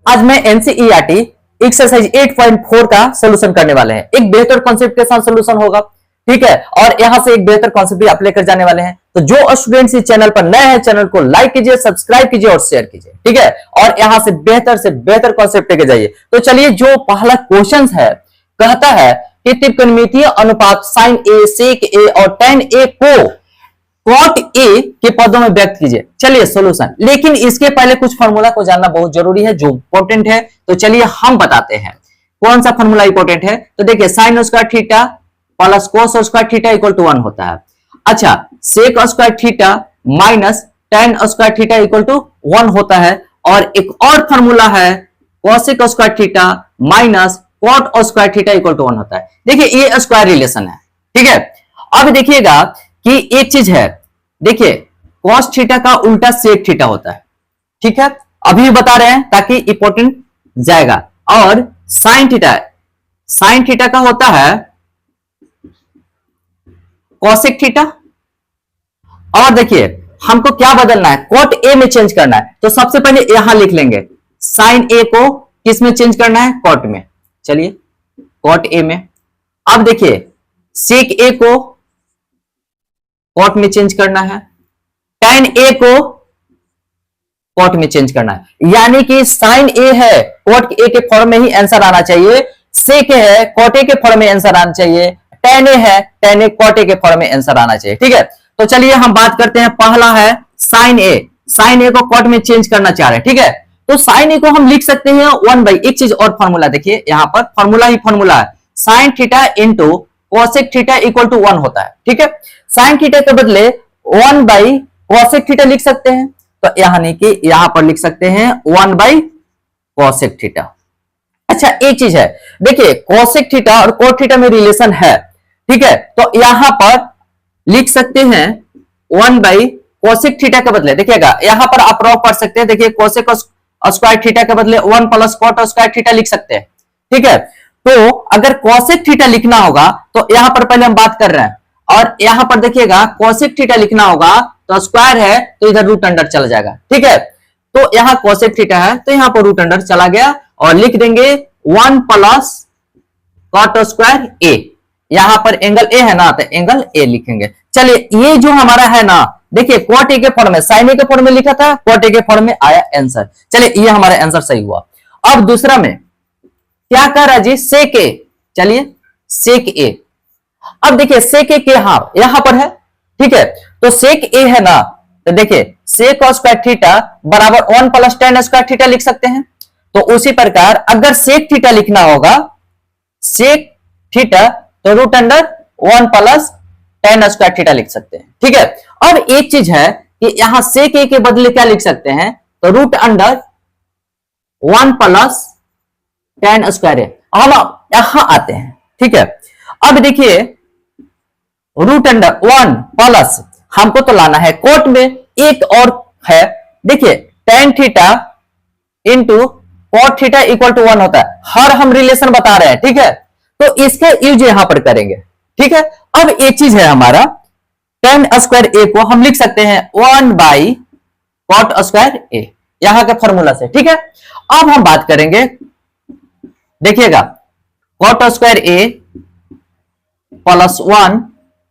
आज मैं NCERT exercise 8.4 का सोल्यूशन करने वाले हैं। एक बेहतर कॉन्सेप्ट के साथ सोल्यूशन होगा, ठीक है। और यहां से एक बेहतर कॉन्सेप्ट भी आप लेकर जाने वाले हैं। तो जो स्टूडेंट्स इस चैनल पर नए हैं, चैनल को लाइक कीजिए, सब्सक्राइब कीजिए और शेयर कीजिए, ठीक है। और यहां से बेहतर कॉन्सेप्ट लेके जाइए। तो चलिए, जो पहला क्वेश्चन है, कहता है कि त्रिकोणमितीय अनुपात sin a, sec a और tan a को cot a के पदों में व्यक्त कीजिए। चलिए सोल्यूशन, लेकिन इसके पहले कुछ फार्मूला को जानना बहुत जरूरी है जो इंपॉर्टेंट है। तो चलिए हम बताते हैं कौन सा फार्मूला इंपॉर्टेंट है। तो देखिए, sine square theta plus cos square theta equal to 1 होता है। अच्छा, sec square theta minus tan square theta equal to 1 होता है। और एक और फार्मूला है cosec square theta minus cot square theta equal to 1 होता है। देखिए, ये स्क्वायर रिलेशन है, ठीक है। अब देखिएगा कि एक चीज है, देखिए कॉस थीटा का उल्टा सेक थीटा होता है, ठीक है। अभी बता रहे हैं ताकि इंपॉर्टेंट जाएगा। और साइन थीटा का होता है कॉसेक थीटा। और देखिए, हमको क्या बदलना है, कॉट ए में चेंज करना है। तो सबसे पहले यहां लिख लेंगे, साइन ए को किस में चेंज करना है, कॉट में। चलिए, कॉट ए में। अब देखिए, सेक ए को कॉट में चेंज करना है, tan a को कॉट में चेंज करना है। यानी कि साइन ए है, कॉट ए के फॉर्म में ही आंसर आना चाहिए। सेक है, कॉट ए के फॉर्म में आंसर आना चाहिए। tan a है, tan a कॉट ए के फॉर्म में आंसर आना चाहिए, ठीक है। तो चलिए हम बात करते हैं, पहला है साइन ए को कॉट में चेंज करना चाह रहे हैं, ठीक है। तो साइन ए को हम लिख सकते हैं 1/, एक चीज और फॉर्मूला देखिए, यहां पर फॉर्मूला ही फॉर्मूला है, sine theta into cosec theta equal to 1 होता है, ठीक है। साइन थीटा के बदले 1/कोसेक थीटा लिख सकते हैं। तो यानी कि यहां पर लिख सकते हैं 1/कोसेक थीटा। अच्छा, एक चीज है, देखिए कोसेक थीटा और कोट थीटा में रिलेशन है, ठीक है। तो यहां पर लिख सकते हैं 1/कोसेक थीटा के बदले, देखिएगा यहां पर आप रॉ पढ़ सकते हैं। देखिए, कोसेक स्क्वायर थीटा के बदले 1 प्लस कॉट स्क्वायर थीटा लिख सकते हैं, ठीक है। तो अगर कोसेक थीटा लिखना होगा तो यहां पर पहले हम बात कर रहे हैं, और यहां पर देखिएगा कोसेक थीटा लिखना होगा तो स्क्वायर है तो इधर रूट अंडर चला जाएगा, ठीक है। तो यहां कोसेक थीटा है तो यहां पर रूट अंडर चला गया, और लिख देंगे 1 प्लस कॉट स्क्वायर ए। यहां पर एंगल ए है ना, तो एंगल ए लिखेंगे। चलिए, ये जो हमारा है ना, देखिए कॉट ए के फॉर्म में, साइन ए के फॉर्म में लिखा था, कॉट ए के फॉर्म में आया आंसर। चलिए, ये हमारा आंसर सही हुआ। अब दूसरा में क्या कर रहा जी, सेक ए। चलिए, सेक ए। अब देखिए सेक ए के यहां पर है, ठीक है। तो सेक ए है ना, तो देखिए सेक स्क्वायर थीटा बराबर 1 प्लस tan स्क्वायर थीटा लिख सकते हैं। तो उसी प्रकार अगर सेक थीटा लिखना होगा, सेक थीटा, तो root under 1 plus tan square theta लिख सकते हैं, ठीक है। अब एक चीज है कि यहां सेक ए के बदले क्या लिख सकते हैं, तो root under 1 plus tan square A. हम यहां आते हैं, ठीक है। अब देखिए, रूट अंडर 1 प्लस, हमको तो लाना है कोट में, एक और है, देखिए tan theta into cot theta equal to 1 होता है। हर हम रिलेशन बता रहे हैं, ठीक है। तो इसका यूज यहां पर करेंगे, ठीक है। अब एक चीज है हमारा, tan स्क्वायर ए को हम लिख सकते हैं 1/कॉट स्क्वायर ए, यहां के फॉर्मूला से, ठीक है। अब हम बात करेंगे, देखिएगा कॉट स्क्वायर ए प्लस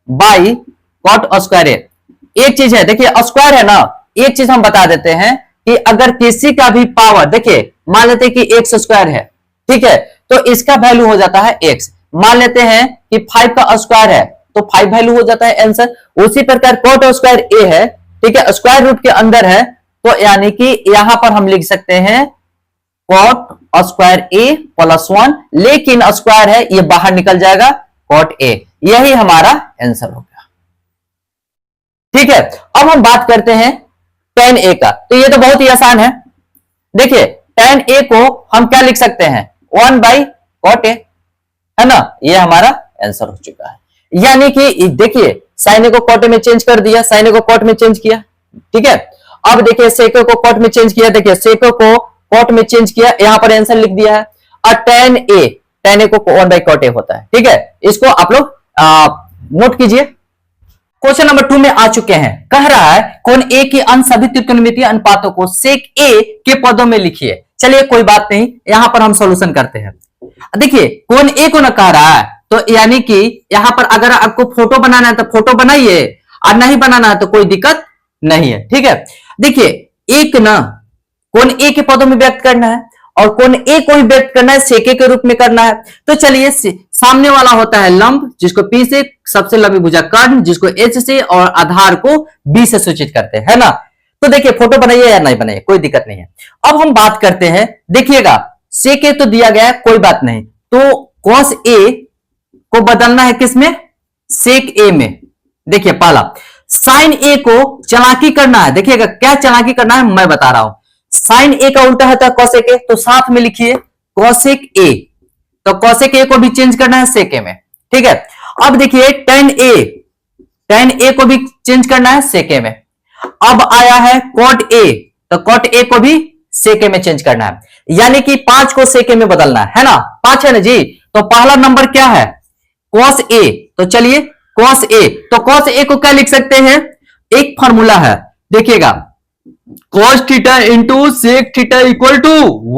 1/कॉट स्क्वायर ए। एक चीज है, देखिए स्क्वायर है ना, एक चीज हम बता देते हैं कि अगर किसी का भी पावर, देखिए मान लेते हैं कि x स्क्वायर है, ठीक है, तो इसका वैल्यू हो जाता है x। मान लेते हैं कि 5 का स्क्वायर है तो 5 वैल्यू हो जाता है आंसर। उसी प्रकार कॉट स्क्वायर ए है, ठीक है, स्क्वायर रूट के अंदर है, तो यानी कि यहां पर हम लिख सकते हैं कॉट स्क्वायर ए प्लस 1, लेकिन स्क्वायर है ये बाहर निकल जाएगा, कॉट ए। यही हमारा आंसर होगा, ठीक है। अब हम बात करते हैं tan a का। तो ये तो बहुत ही आसान है, देखिए tan a को हम क्या लिख सकते हैं, 1/cot a, है ना। ये हमारा आंसर हो चुका है। यानी कि देखिए, साइन ए को कॉट में चेंज कर दिया, साइन ए को कॉट में चेंज किया, ठीक है। अब देखिए सेक को कॉट में चेंज किया, देखिए सेक को कॉट में चेंज किया, यहां पर आंसर लिख दिया है। और tan a को 1/cot a होता है, ठीक है। इसको आप लोग नोट कीजिए। क्वेश्चन नंबर 2 में आ चुके हैं, कह रहा है कोण ए के अंश सभी त्रिकोणमितीय अनुपातों को सेक ए के पदों में लिखिए। चलिए कोई बात नहीं, यहां पर हम सॉल्यूशन करते हैं। देखिए कोण ए को ना कह रहा है, तो यानी कि यहां पर अगर आपको फोटो बनाना है तो फोटो बनाइए, और नहीं बनाना है तो कोई दिक्कत नहीं है, ठीक है। देखिए एक ना कोण ए के पदों में व्यक्त करना है, और कोण ए को ही व्यक्त करना है सेके के रूप में करना है। तो चलिए सामने वाला होता है लंब, जिसको पी से, सबसे लंबी भुजा कर्ण, जिसको एच से, और आधार को बी से सूचित करते हैं, है ना। तो देखिए फोटो बनाइए या नहीं बनाइए कोई दिक्कत नहीं है। अब हम बात करते हैं, देखिएगा सेके तो दिया गया है, कोई बात नहीं, तो कॉस ए को बदलना है किसमें, सेक ए में। देखिए पहला साइन ए को चालाकी करना है, देखिएगा क्या चालाकी करना है मैं बता रहा हूं। साइन ए का उल्टा होता है कॉसेक ए, तो साथ में लिखिए कॉसेक ए, तो कॉसेक ए को भी चेंज करना है सेक ए में, ठीक है। अब देखिए टेन ए को भी चेंज करना है सेक ए में। अब आया है कॉट ए, तो कॉट ए को भी सेक ए में चेंज करना है, यानी कि 5 को सेक ए में बदलना है ना, 5 है ना जी। तो पहला नंबर क्या है, कॉस ए, तो चलिए कॉस ए, तो कॉस ए को क्या लिख सकते हैं, एक फॉर्मूला है, देखिएगा cos theta into sec theta equal to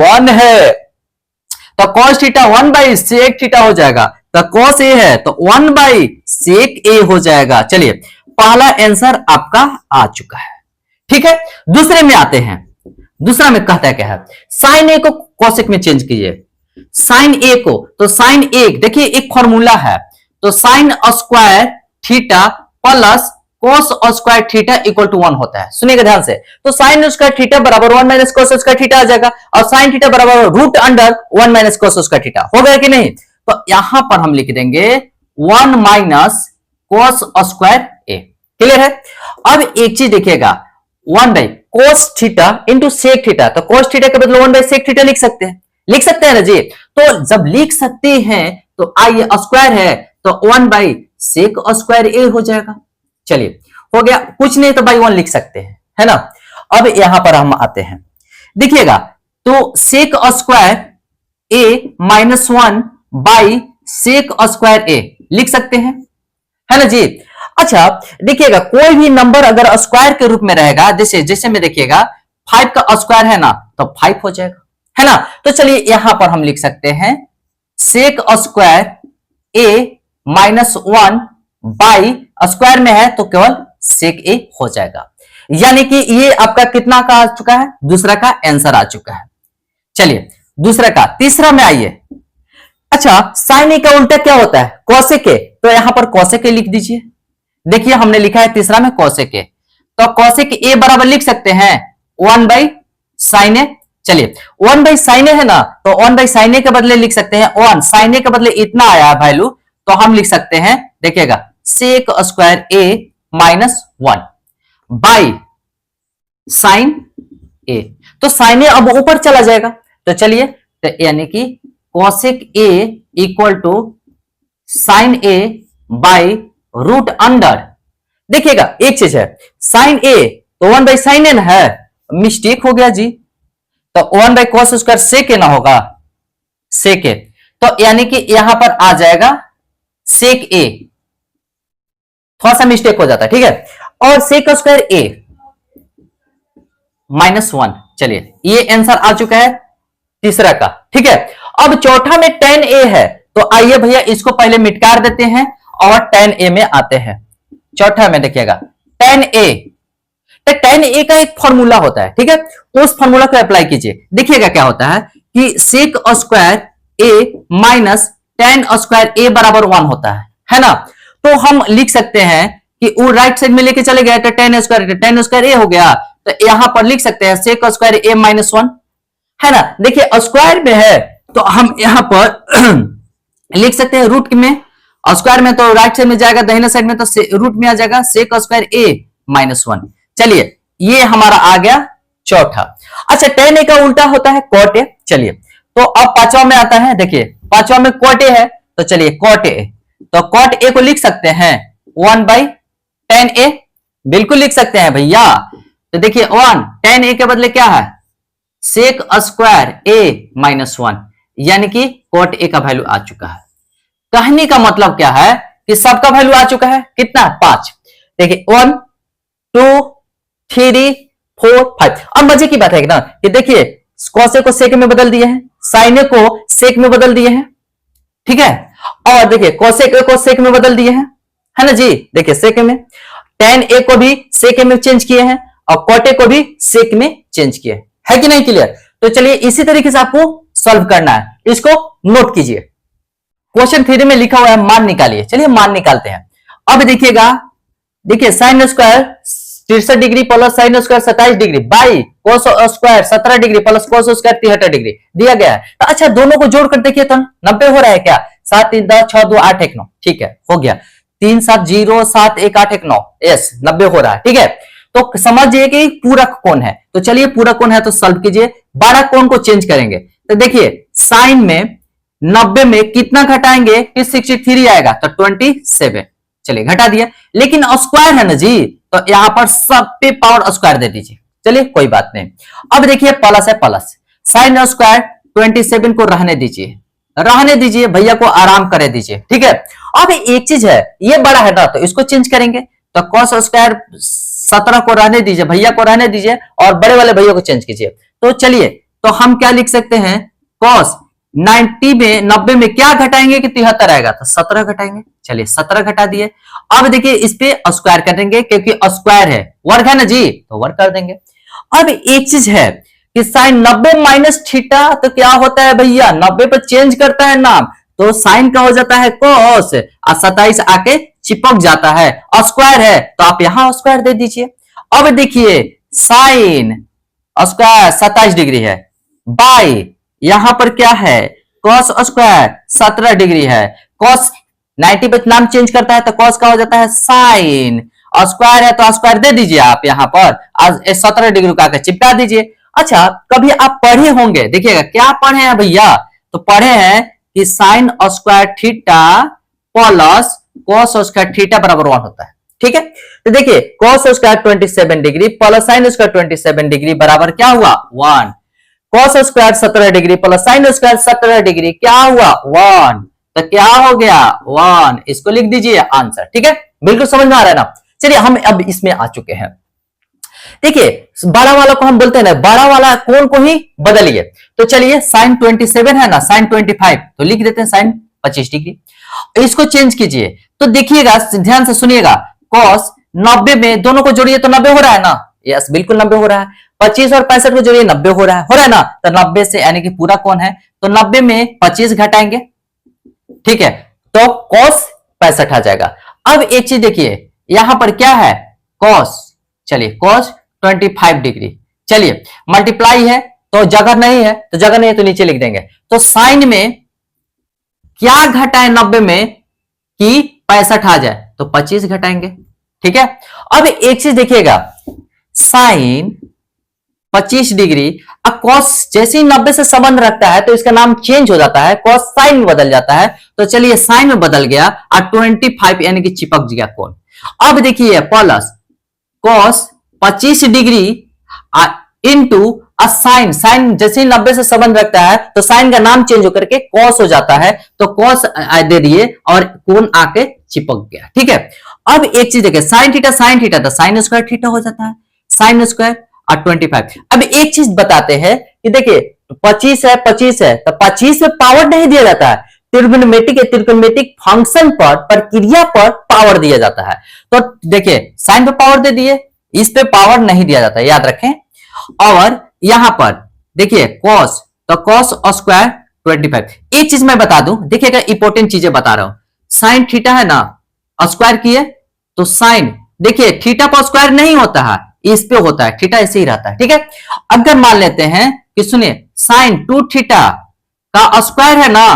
1 है, तो cos theta 1 by sec theta हो जाएगा, तो कॉस ए है तो 1 बाई सेक ए हो जाएगा। चलिए पहला आंसर आपका आ चुका है, ठीक है। दूसरे में आते हैं, दूसरा में कहता है क्या है, साइन ए को कॉसेक में चेंज कीजिए, साइन ए को, तो साइन ए देखिए एक फॉर्मूला है, तो sine square theta plus cos square theta equal to 1 होता है, सुनिएगा ध्यान से। तो साइन स्क्वायर थीटा बराबर 1 माइनस कोस स्क्वायर थीटा आ जाएगा, और साइन थीटा बराबर root under 1 minus cos square theta हो गया कि नहीं। तो यहां पर हम लिख देंगे 1 minus cos square A, clear है। अब एक चीज देखिएगा, 1 by cos theta into sec theta, तो कोस थीटा के बदले 1 बाई सेक थीटा लिख सकते हैं, लिख सकते हैं ना जी। तो जब लिख सकते हैं तो आइए स्क्वायर है तो 1 बाई सेक स्क्वायर ए हो जाएगा। चलिए हो गया, कुछ नहीं तो बाई 1 लिख सकते हैं, है ना। अब यहां पर हम आते हैं, देखिएगा तो sec square A minus 1 by sec square A लिख सकते हैं, है ना जी। अच्छा देखिएगा कोई भी नंबर अगर स्क्वायर के रूप में रहेगा, जैसे जैसे में देखिएगा 5 का स्क्वायर है ना, तो 5 हो जाएगा, है ना। तो चलिए यहां पर हम लिख सकते हैं sec square A minus 1 by square में है तो केवल सेक ए हो जाएगा, यानी कि ये आपका कितना का आ चुका है, दूसरा का आंसर आ चुका है। चलिए दूसरा का, तीसरा में आइए। अच्छा साइन ए का उल्टा क्या होता है, कॉसेक ए, तो यहां पर कॉसेक ए लिख दीजिए। देखिए हमने लिखा है तीसरा में कॉसेक ए, तो कॉसेक ए बराबर लिख सकते हैं 1 बाई साइन ए। चलिए 1 बाई साइन ए है ना, तो 1 बाई साइन ए के बदले लिख सकते हैं 1, साइन ए के बदले इतना आया है वैल्यू, तो हम लिख सकते हैं देखिएगा sec square A minus 1 by sine A, तो साइन ए अब ऊपर चला जाएगा, तो चलिए तो यानी कि cosec A equal to sine A by root under, देखिएगा एक चीज है साइन ए तो 1 बाई साइन ए ना है, मिस्टेक हो गया जी, तो 1 बाई कॉस स्क्वायर सेक ए ना होगा, सेक ए, तो यानी कि यहां पर आ जाएगा सेक ए, थोड़ा सा मिस्टेक हो जाता है, ठीक है। और सेक स्क्वायर ए माइनस 1, चलिए ये आंसर आ चुका है तीसरा का, ठीक है। अब चौथा में tan a है, तो आइए भैया इसको पहले मिटकार देते हैं और tan a में आते हैं। चौथा में देखिएगा tan a, तो tan a का एक फॉर्मूला होता है, ठीक है, उस फॉर्मूला को अप्लाई कीजिए। देखिएगा क्या होता है कि sec square a minus tan square a बराबर 1 होता है ना। तो हम लिख सकते हैं कि वो राइट साइड में लेके चले गए तो tan स्क्वायर a हो गया, तो यहां पर लिख सकते हैं सेक स्क्वायर a माइनस 1, है ना। देखिए स्क्वायर में है तो हम यहां पर लिख सकते हैं रूट में, स्क्वायर में तो राइट साइड में जाएगा, दाहिने साइड में तो रूट में आ जाएगा सेक स्क्वायर a माइनस 1। चलिए ये हमारा आ गया चौथा। अच्छा tan a का उल्टा होता है cot a, चलिए तो अब पांचवा में आता है, देखिए पांचवा में cot a है, तो चलिए cot a, तो cot a को लिख सकते हैं 1 बाई tan a, बिल्कुल लिख सकते हैं भैया। तो देखिए 1 tan a के बदले क्या है सेक स्क्वायर a माइनस 1, यानी कि cot a का वैल्यू आ चुका है। कहने का मतलब क्या है कि सबका वैल्यू आ चुका है, कितना 5, देखिए 1 2 3 4 5। अब मजे की बात है ना कि देखिए कॉस ए को सेक में बदल दिए हैं, साइन ए को सेक में बदल दिए हैं, ठीक है। और देखिए कोसेक ए को सेक में बदल दिए हैं, है ना जी। देखिए सेक में टेन ए को भी सेक में चेंज किए हैं और कॉट ए को भी सेक में चेंज किए है कि नहीं, क्लियर। तो चलिए इसी तरीके से आपको सॉल्व करना है, इसको नोट कीजिए। क्वेश्चन 3 में लिखा हुआ है मान निकालिए, चलिए मान निकालते हैं। अब देखिएगा, देखिए sine square 63 degree plus sine square 27 degree by cos square 17 degree plus cos square 73 degree दिया गया है। तो अच्छा दोनों को जोड़कर देखिए तो 90 हो रहा है क्या, 7 3 10 6 2 8 1 9, ठीक है हो गया। 3 7 0 7 1 8 1 9, यस 90 हो रहा है, ठीक है। तो समझिए कि पूरक कोण है, तो चलिए पूरक कोण है तो सॉल्व कीजिए। 12 कोण को चेंज करेंगे तो देखिए साइन में 90 में कितना घटाएंगे कि 63 आएगा तो 27, चलिए घटा दिया। लेकिन स्क्वायर है ना जी, तो यहां पर सब पे पावर स्क्वायर दे दीजिए, चलिए कोई बात नहीं। अब देखिए प्लस है प्लस, साइन स्क्वायर 27 को रहने दीजिए, रहने दीजिए, भैया को आराम करे दीजिए, ठीक है। अब एक चीज है, ये बड़ा है ना तो इसको चेंज करेंगे, तो कॉस स्क्वायर 17 को रहने दीजिए, भैया को रहने दीजिए और बड़े वाले भैया को चेंज कीजिए। तो चलिए तो हम क्या लिख सकते हैं, कॉस 90 में क्या घटाएंगे कि 73 आएगा, तो 17 घटाएंगे, चलिए 17 घटा दिए। अब देखिए इस पे स्क्वायर करेंगे क्योंकि स्क्वायर है, वर्ग है ना जी, तो वर्ग कर देंगे। अब एक चीज है कि साइन 90 माइनस थीटा तो क्या होता है भैया, 90 पे चेंज करता है नाम, तो साइन का हो जाता है कॉस और 27 आके चिपक जाता है, स्क्वायर है तो आप यहां स्क्वायर दे दीजिए। अब देखिए साइन स्क्वायर 27 डिग्री है बाई यहां पर क्या है कॉस स्क्वायर 17 डिग्री है, कॉस 90 पे नाम चेंज करता है तो कॉस का हो जाता है साइन, स्क्वायर है तो स्क्वायर दे दीजिए आप यहां पर 17 डिग्री का चिपका दीजिए। अच्छा कभी आप पढ़े होंगे, देखिएगा क्या पढ़े हैं भैया, तो पढ़े हैं कि sine square theta plus cos square theta बराबर 1 होता है, ठीक है। तो देखिए cos square 27 degree plus sine square 27 degree बराबर क्या हुआ 1, cos square 17 degree plus sine square 17 degree क्या हुआ 1, तो क्या हो गया 1, इसको लिख दीजिए आंसर, ठीक है। बिल्कुल समझ में आ रहा है ना। चलिए हम अब इसमें आ चुके हैं, देखिए बड़ा वाला को हम बोलते हैं ना, बड़ा वाला कोण को ही बदलिए। तो चलिए साइन 27 है ना, साइन 25 तो लिख देते हैं साइन 25 डिग्री, इसको चेंज कीजिए। तो देखिएगा ध्यान से सुनिएगा, कॉस 90 में दोनों को जोड़िए तो 90 हो रहा है ना, यस बिल्कुल 90 हो रहा है। 25 और 65 को जोड़िए 90 हो रहा है ना, तो 90 से यानी कि पूरा कोण है तो 90 में 25 घटाएंगे, ठीक है, तो कॉस 65 आ जाएगा। अब एक चीज देखिए यहां पर क्या है कॉस, चलिए कॉस 25 डिग्री, चलिए मल्टीप्लाई है तो जगह नहीं है, तो जगह नहीं है तो नीचे लिख देंगे। तो साइन में क्या घटाए 90 में कि 65 आ जाए, तो 25 घटाएंगे, ठीक है। अब एक चीज देखिएगा साइन 25 डिग्री, अब कॉस जैसे ही 90 से संबंध रखता है तो इसका नाम चेंज हो जाता है, कॉस साइन में बदल जाता है। तो चलिए साइन में बदल गया और 25 यानी कि चिपक गया कोण। अब देखिए plus cos 25 degree into sine, sine जैसे ही 90 से संबंध रखता है तो साइन का नाम चेंज होकर के कॉस हो जाता है, तो कॉस दे दिए और कोण आके चिपक गया, ठीक है। अब एक चीज देखिए साइन थीटा तो साइन स्क्वायर थीटा हो जाता है, साइन स्क्वायर और 25। अब एक चीज बताते हैं कि देखिए 25 है तो 25 में पावर नहीं दिया जाता है, त्रिकोणमितिक फंक्शन पर प्रक्रिया पर पावर दिया जाता है। तो देखिए साइन पे पावर दे दिए, इस पे पावर नहीं दिया जाता है, याद रखें। और यहां पर देखिए कॉस, तो कॉस स्क्वायर 25। एक चीज मैं बता दूं, देखिएगा इंपॉर्टेंट चीजें बता रहा हूं, साइन थीटा है ना स्क्वायर किए तो साइन देखिए थीटा पर स्क्वायर नहीं होता है, इस पे होता है, थीटा ऐसे ही रहता है, ठीक है। अगर मान लेते हैं कि सुनिए साइन 2 थीटा का स्क्वायर है ना,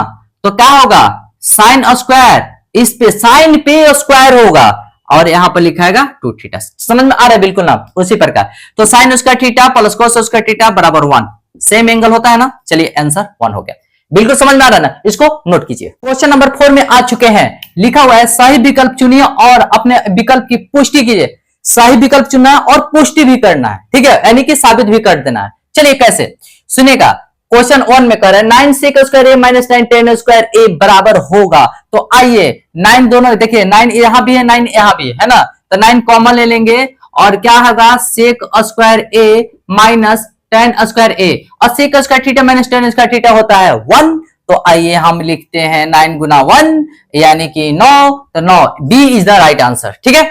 तो क्या होगा साइन स्क्वायर, इस पे साइन पे स्क्वायर होगा और यहां पर लिखाएगा 2 थीटा। समझ में आ रहा है बिल्कुल ना, उसी प्रकार। तो sine square theta plus cos square theta बराबर 1, सेम एंगल होता है ना, चलिए आंसर 1 हो गया। बिल्कुल समझ में आ रहा है ना, इसको नोट कीजिए। क्वेश्चन नंबर 4 में आ चुके हैं, लिखा हुआ है सही विकल्प चुनिए और अपने विकल्प की पुष्टि कीजिए। सही विकल्प चुनना है और पुष्टि भी करना है, ठीक है, यानी कि साबित भी कर देना है। चलिए कैसे सुनिएगा, क्वेश्चन 1 में कर रहे हैं 9 sec square A minus 9 tan square ए बराबर होगा। तो आइए 9 दोनों देखिए, 9 यहां भी है 9 यहां भी है ना, तो 9 कॉमन ले लेंगे और क्या होगा sec square A minus tan square A और sec square theta minus tan square theta होता है 1। तो आइए हम लिखते हैं 9 गुना 1 यानी कि 9, तो 9 B is the right answer. ठीक है,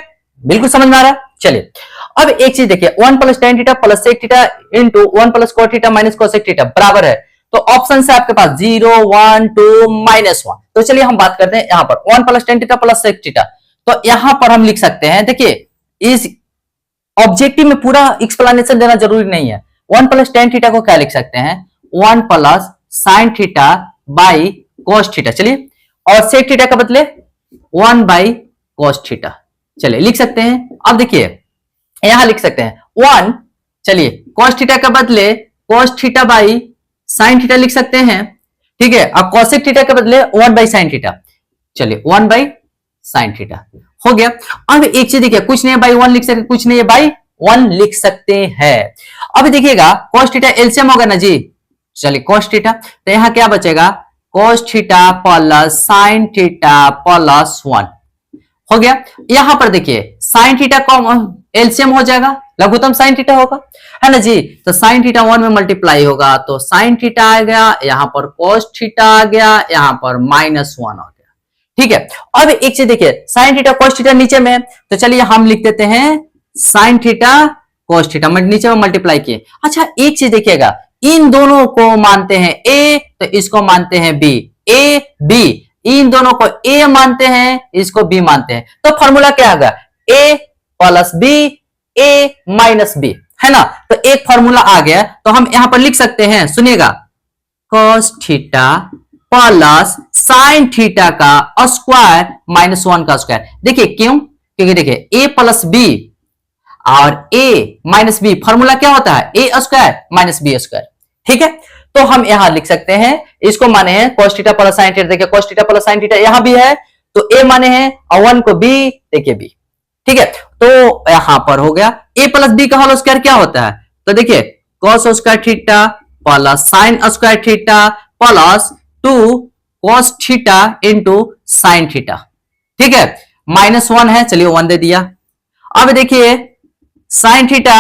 बिल्कुल समझ में आ रहा है। चलिए अब एक चीज देखिए, 1 plus tan theta plus sec theta into 1 plus cot theta minus cosec theta बराबर है, तो ऑप्शन है आपके पास 0 1 2 -1। तो चलिए हम बात करते हैं यहां पर 1 plus tan theta plus sec theta. तो यहां पर हम लिख सकते हैं, देखिए इस ऑब्जेक्टिव में पूरा एक्सप्लेनेशन देना जरूरी नहीं है। 1 प्लस टेन थीटा को क्या लिख सकते हैं, 1 plus sine theta by cos theta. चलिए, और सेक थीटा का बदले 1 बाई कोस थीटा, चलिए लिख सकते हैं। अब देखिए यहां लिख सकते हैं 1, चलिए कोस थीटा का बदले cos theta by sine theta लिख सकते हैं। ठीक है, अब कोसेक थीटा के बदले 1 बाई साइन थीटा, चलिए 1 बाई साइन थीटा हो गया। अब एक चीज देखिए, कुछ नहीं है बाई 1 लिख सकते, कुछ नहीं है बाई 1 लिख सकते हैं। अब देखिएगा कोस थीटा एलसीएम होगा ना जी, चलिए कोस थीटा, तो यहां क्या बचेगा, cos theta plus sine theta plus 1 हो गया। यहां पर देखिए साइन थीटा का एलसीएम हो जाएगा, लघुत्तम साइन थीटा होगा, है ना जी। तो साइन थीटा 1 में मल्टीप्लाई होगा तो साइन थीटा आ गया, यहां पर कोस थीटा आ गया, यहां पर -1 आ गया। ठीक है, अब एक चीज देखिए, साइन थीटा कोस थीटा नीचे में, तो चलिए हम लिख देते हैं साइन थीटा कोस थीटा, नीचे में मल्टीप्लाई किए। अच्छा एक चीज देखिएगा, इन दोनों को मानते हैं ए तो इसको मानते हैं बी, ए बी, इन दोनों को ए मानते हैं इसको बी मानते हैं, तो फॉर्मूला क्या होगा, ए plus B, A minus B, है ना। तो एक फॉर्मूला आ गया, तो हम यहां पर लिख सकते हैं, सुनिएगा, cos theta plus sine theta का स्क्वायर माइनस 1 का स्क्वायर। देखिए क्यों, क्योंकि देखिए ए प्लस बी और ए माइनस बी फॉर्मूला क्या होता है, ए स्क्वायर माइनस बी स्क्वायर। ठीक है, तो हम यहां लिख सकते हैं, इसको माने हैं cos theta plus sine theta, देखिए cos theta plus sine theta यहां भी है, तो ए माने हैं और 1 को बी, देखिए बी। ठीक है, तो यहां पर हो गया a प्लस बी का होल स्क्वायर क्या होता है, तो देखिए cos square theta plus sign square theta plus 2 cos theta into sine theta. ठीक है, -1 है, चलिए 1 दे दिया। अब देखिए साइन थीटा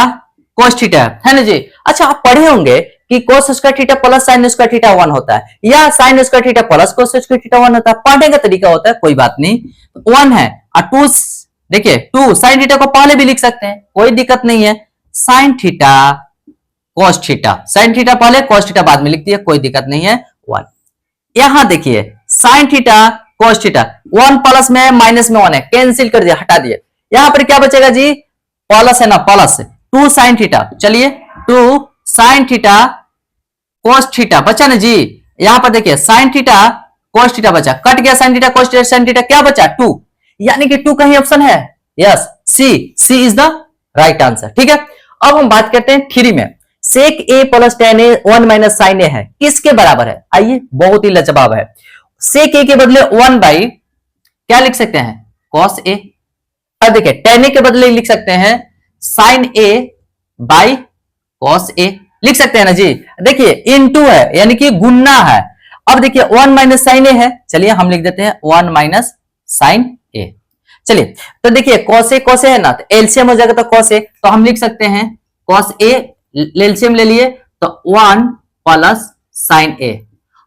cos थीटा है ना जी। अच्छा आप पढ़े होंगे कि cos square theta plus sign square theta 1 होता है, या sign square theta plus cos square theta 1 होता है, पढ़ने का तरीका होता है, कोई बात नहीं। 1 है और 2, देखिए 2 साइन थीटा को पहले भी लिख सकते हैं, कोई दिक्कत नहीं है, sine theta cos theta, sine theta पहले cos थीटा बाद में लिख दिया, कोई दिक्कत नहीं है 1। यहां देखिए sine theta cos theta 1 plus में माइनस में 1 है, कैंसिल कर दिया, हटा दिया। यहां पर क्या बचेगा जी, प्लस है ना, प्लस 2 साइन थीटा, चलिए 2 साइन थीटा cos थीटा बचा ना जी। यहां पर देखिए साइन थीटा cos थीटा बचा, कट गया sine theta cos theta, sine theta क्या बचा 2, यानी कि 2 कहीं ऑप्शन है, yes C is the right answer. ठीक है, अब हम बात करते हैं 3 में, sec A plus tan A 1 minus sine A है, किसके बराबर है, आइए बहुत ही लाजवाब है। सेक ए के बदले 1 बाई क्या लिख सकते हैं, cos ए। अब देखिए टेन ए के बदले लिख सकते हैं साइन ए बाई cos ए, लिख सकते हैं ना जी। देखिए इनटू है यानी कि गुन्ना है। अब देखिए 1 माइनस साइन ए है, चलिए हम लिख देते हैं 1 माइनस साइन ए। चलिए तो देखिए cos ए है ना, तो एलसीएम हो जाएगा, तो cos ए, तो हम लिख सकते हैं cos ए, एलसीएम ले लिए तो 1 प्लस साइन ए।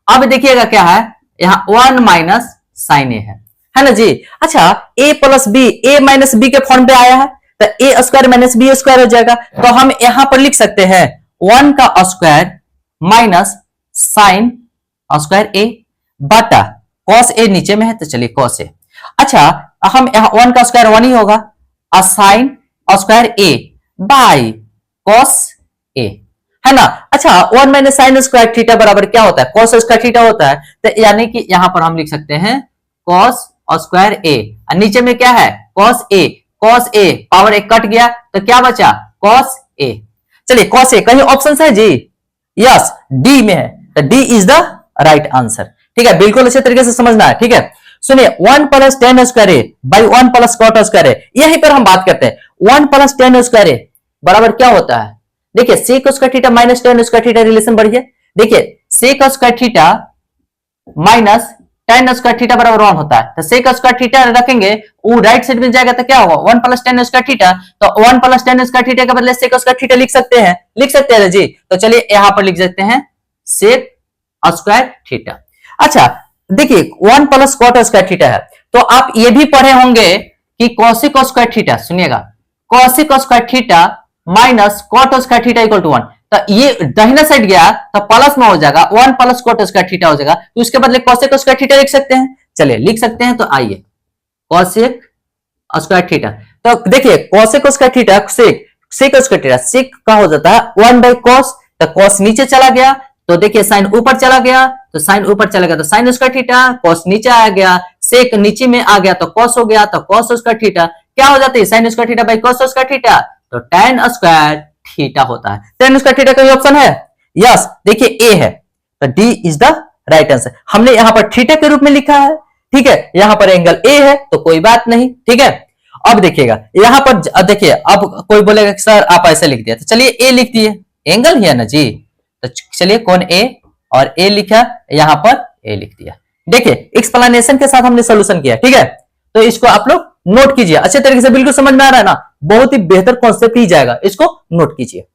अब देखिएगा क्या है, यहाँ 1 माइनस साइन ए है ना जी। अच्छा a plus B, A minus B के फॉर्म पे आया है, तो A square minus B square हो जाएगा, तो हम यहां पर लिख सकते हैं 1 का स्क्वायर माइनस साइन स्क्वायर ए बटा cos ए नीचे में है, तो चलिए cos ए। अच्छा हम यहां 1 का स्क्वायर 1 ही होगा, sign square A by cos ए, है ना। अच्छा 1 माइनस साइन स्क्वायर थीटा बराबर क्या होता है, cos स्क्वायर थीटा होता है, तो यानी कि यहां पर हम लिख सकते हैं cos स्क्वायर ए, नीचे में क्या है cos ए, cos ए पावर 1 कट गया तो क्या बचा cos ए। चलिए cos ए कहीं ऑप्शन है जी, यस डी में है, तो D is the right answer. ठीक है, बिल्कुल अच्छे तरीके से समझना है। ठीक है, सुनिए 1 plus tan square A by 1 plus cot square A, यहीं पर हम बात करते हैं 1 प्लस टेन स्क्वायर ए बराबर क्या होता है, देखिए sec square theta minus tan square theta relation बढ़िए। देखिए sec square theta minus tan square theta बराबर 1 होता है, तो sec स्क्वायर थीटा रखेंगे, वो राइट साइड में जाएगा तो क्या होगा 1 प्लस tan स्क्वायर थीटा, तो 1 प्लस tan स्क्वायर थीटा के बदले sec स्क्वायर थीटा लिख सकते हैं ना जी। तो चलिए यहां पर लिख देते हैं sec स्क्वायर थीटा। अच्छा देखिए 1 प्लस cot स्क्वायर थीटा है, तो आप ये भी पढ़े होंगे कि cosec स्क्वायर थीटा, सुनिएगा cosec square theta minus cot square theta equal to 1, तो ये दाहिना साइड गया तो प्लस में हो जाएगा 1 प्लस cot स्क्वायर थीटा हो जाएगा, तो उसके बदले cosec स्क्वायर थीटा लिख सकते हैं। चलिए लिख सकते हैं, तो आइए cosec स्क्वायर थीटा, तो देखिए cosec square theta sec square theta sec का हो जाता है 1 बाई cos, तो cos नीचे चला गया तो देखिए sin ऊपर चला गया, तो sin ऊपर चला गया तो sin स्क्वायर थीटा, cos नीचे आ गया, sec नीचे में आ गया तो cos हो गया, तो cos स्क्वायर थीटा क्या हो जाता है sin square theta by cos square theta, तो tan स्क्वायर थीटा होता है। tan स्क्वायर थीटा का ऑप्शन है, यस देखिए ए है, तो D is the right answer. हमने यहां पर थीटा के रूप में लिखा है, ठीक है, यहां पर एंगल ए है तो कोई बात नहीं, ठीक है। अब देखिएगा यहां पर देखिए, अब कोई बोलेगा कि सर आप ऐसे लिख दिया, तो चलिए ए लिख दिए, एंगल ही है ना जी, तो चलिए कौन ए, और ए लिखा यहां पर ए लिख दिया। देखिए एक्सप्लेनेशन के साथ हमने सोल्यूशन किया, ठीक है, तो इसको आप लोग नोट कीजिए अच्छे तरीके से, बिल्कुल समझ में आ रहा है ना, बहुत ही बेहतर कॉन्सेप्ट ही जाएगा, इसको नोट कीजिए।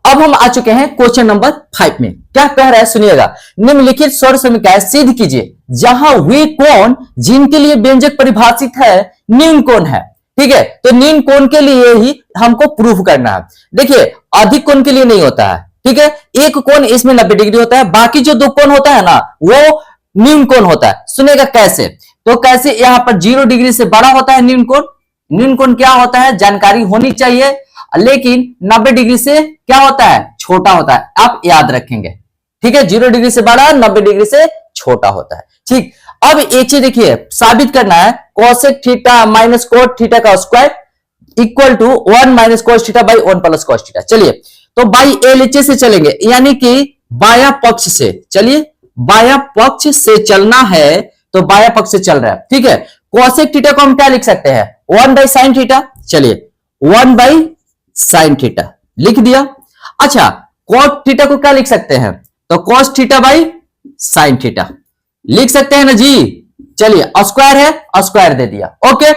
अब हम आ चुके हैं क्वेश्चन नंबर 5 में, क्या कह रहा है सुनिएगा, निम्नलिखित स्वर समीकरण सिद्ध कीजिए जहां वे कोण जिनके लिए व्यंजक परिभाषित है न्यून कोण है, ठीक है, तो न्यून कोण के लिए ही हमको प्रूफ करना है। देखिए अधिक कोण के लिए नहीं होता है, ठीक है, एक कोण इसमें 90 डिग्री होता है, बाकी जो दो कोण होता है ना वो न्यून कोण होता है। सुनेगा कैसे, तो कैसे यहां पर 0 डिग्री से बड़ा होता है न्यून कोण, न्यून कोण क्या होता है जानकारी होनी चाहिए, लेकिन 90 डिग्री से क्या होता है छोटा होता है, आप याद रखेंगे, ठीक है, 0 डिग्री से बड़ा 90 डिग्री से छोटा होता है, ठीक। अब एक चीज देखिए साबित करना है, cosec theta minus cot theta का square equal to 1 minus cos theta by 1 plus cos theta. चलिए तो बाई LHS से चलेंगे, यानी कि बाया पक्ष से, चलिए बाया पक्ष से चलना है, तो बाया पक्ष से चल रहा है, ठीक है। cosec थीटा को हम क्या लिख सकते हैं 1 बाई साइन थीटा, चलिए 1 बाई साइन थीटा लिख दिया। अच्छा cot थीटा को क्या लिख सकते हैं, तो cos theta by sine theta लिख सकते हैं ना जी, चलिए स्क्वायर है स्क्वायर दे दिया, ओके।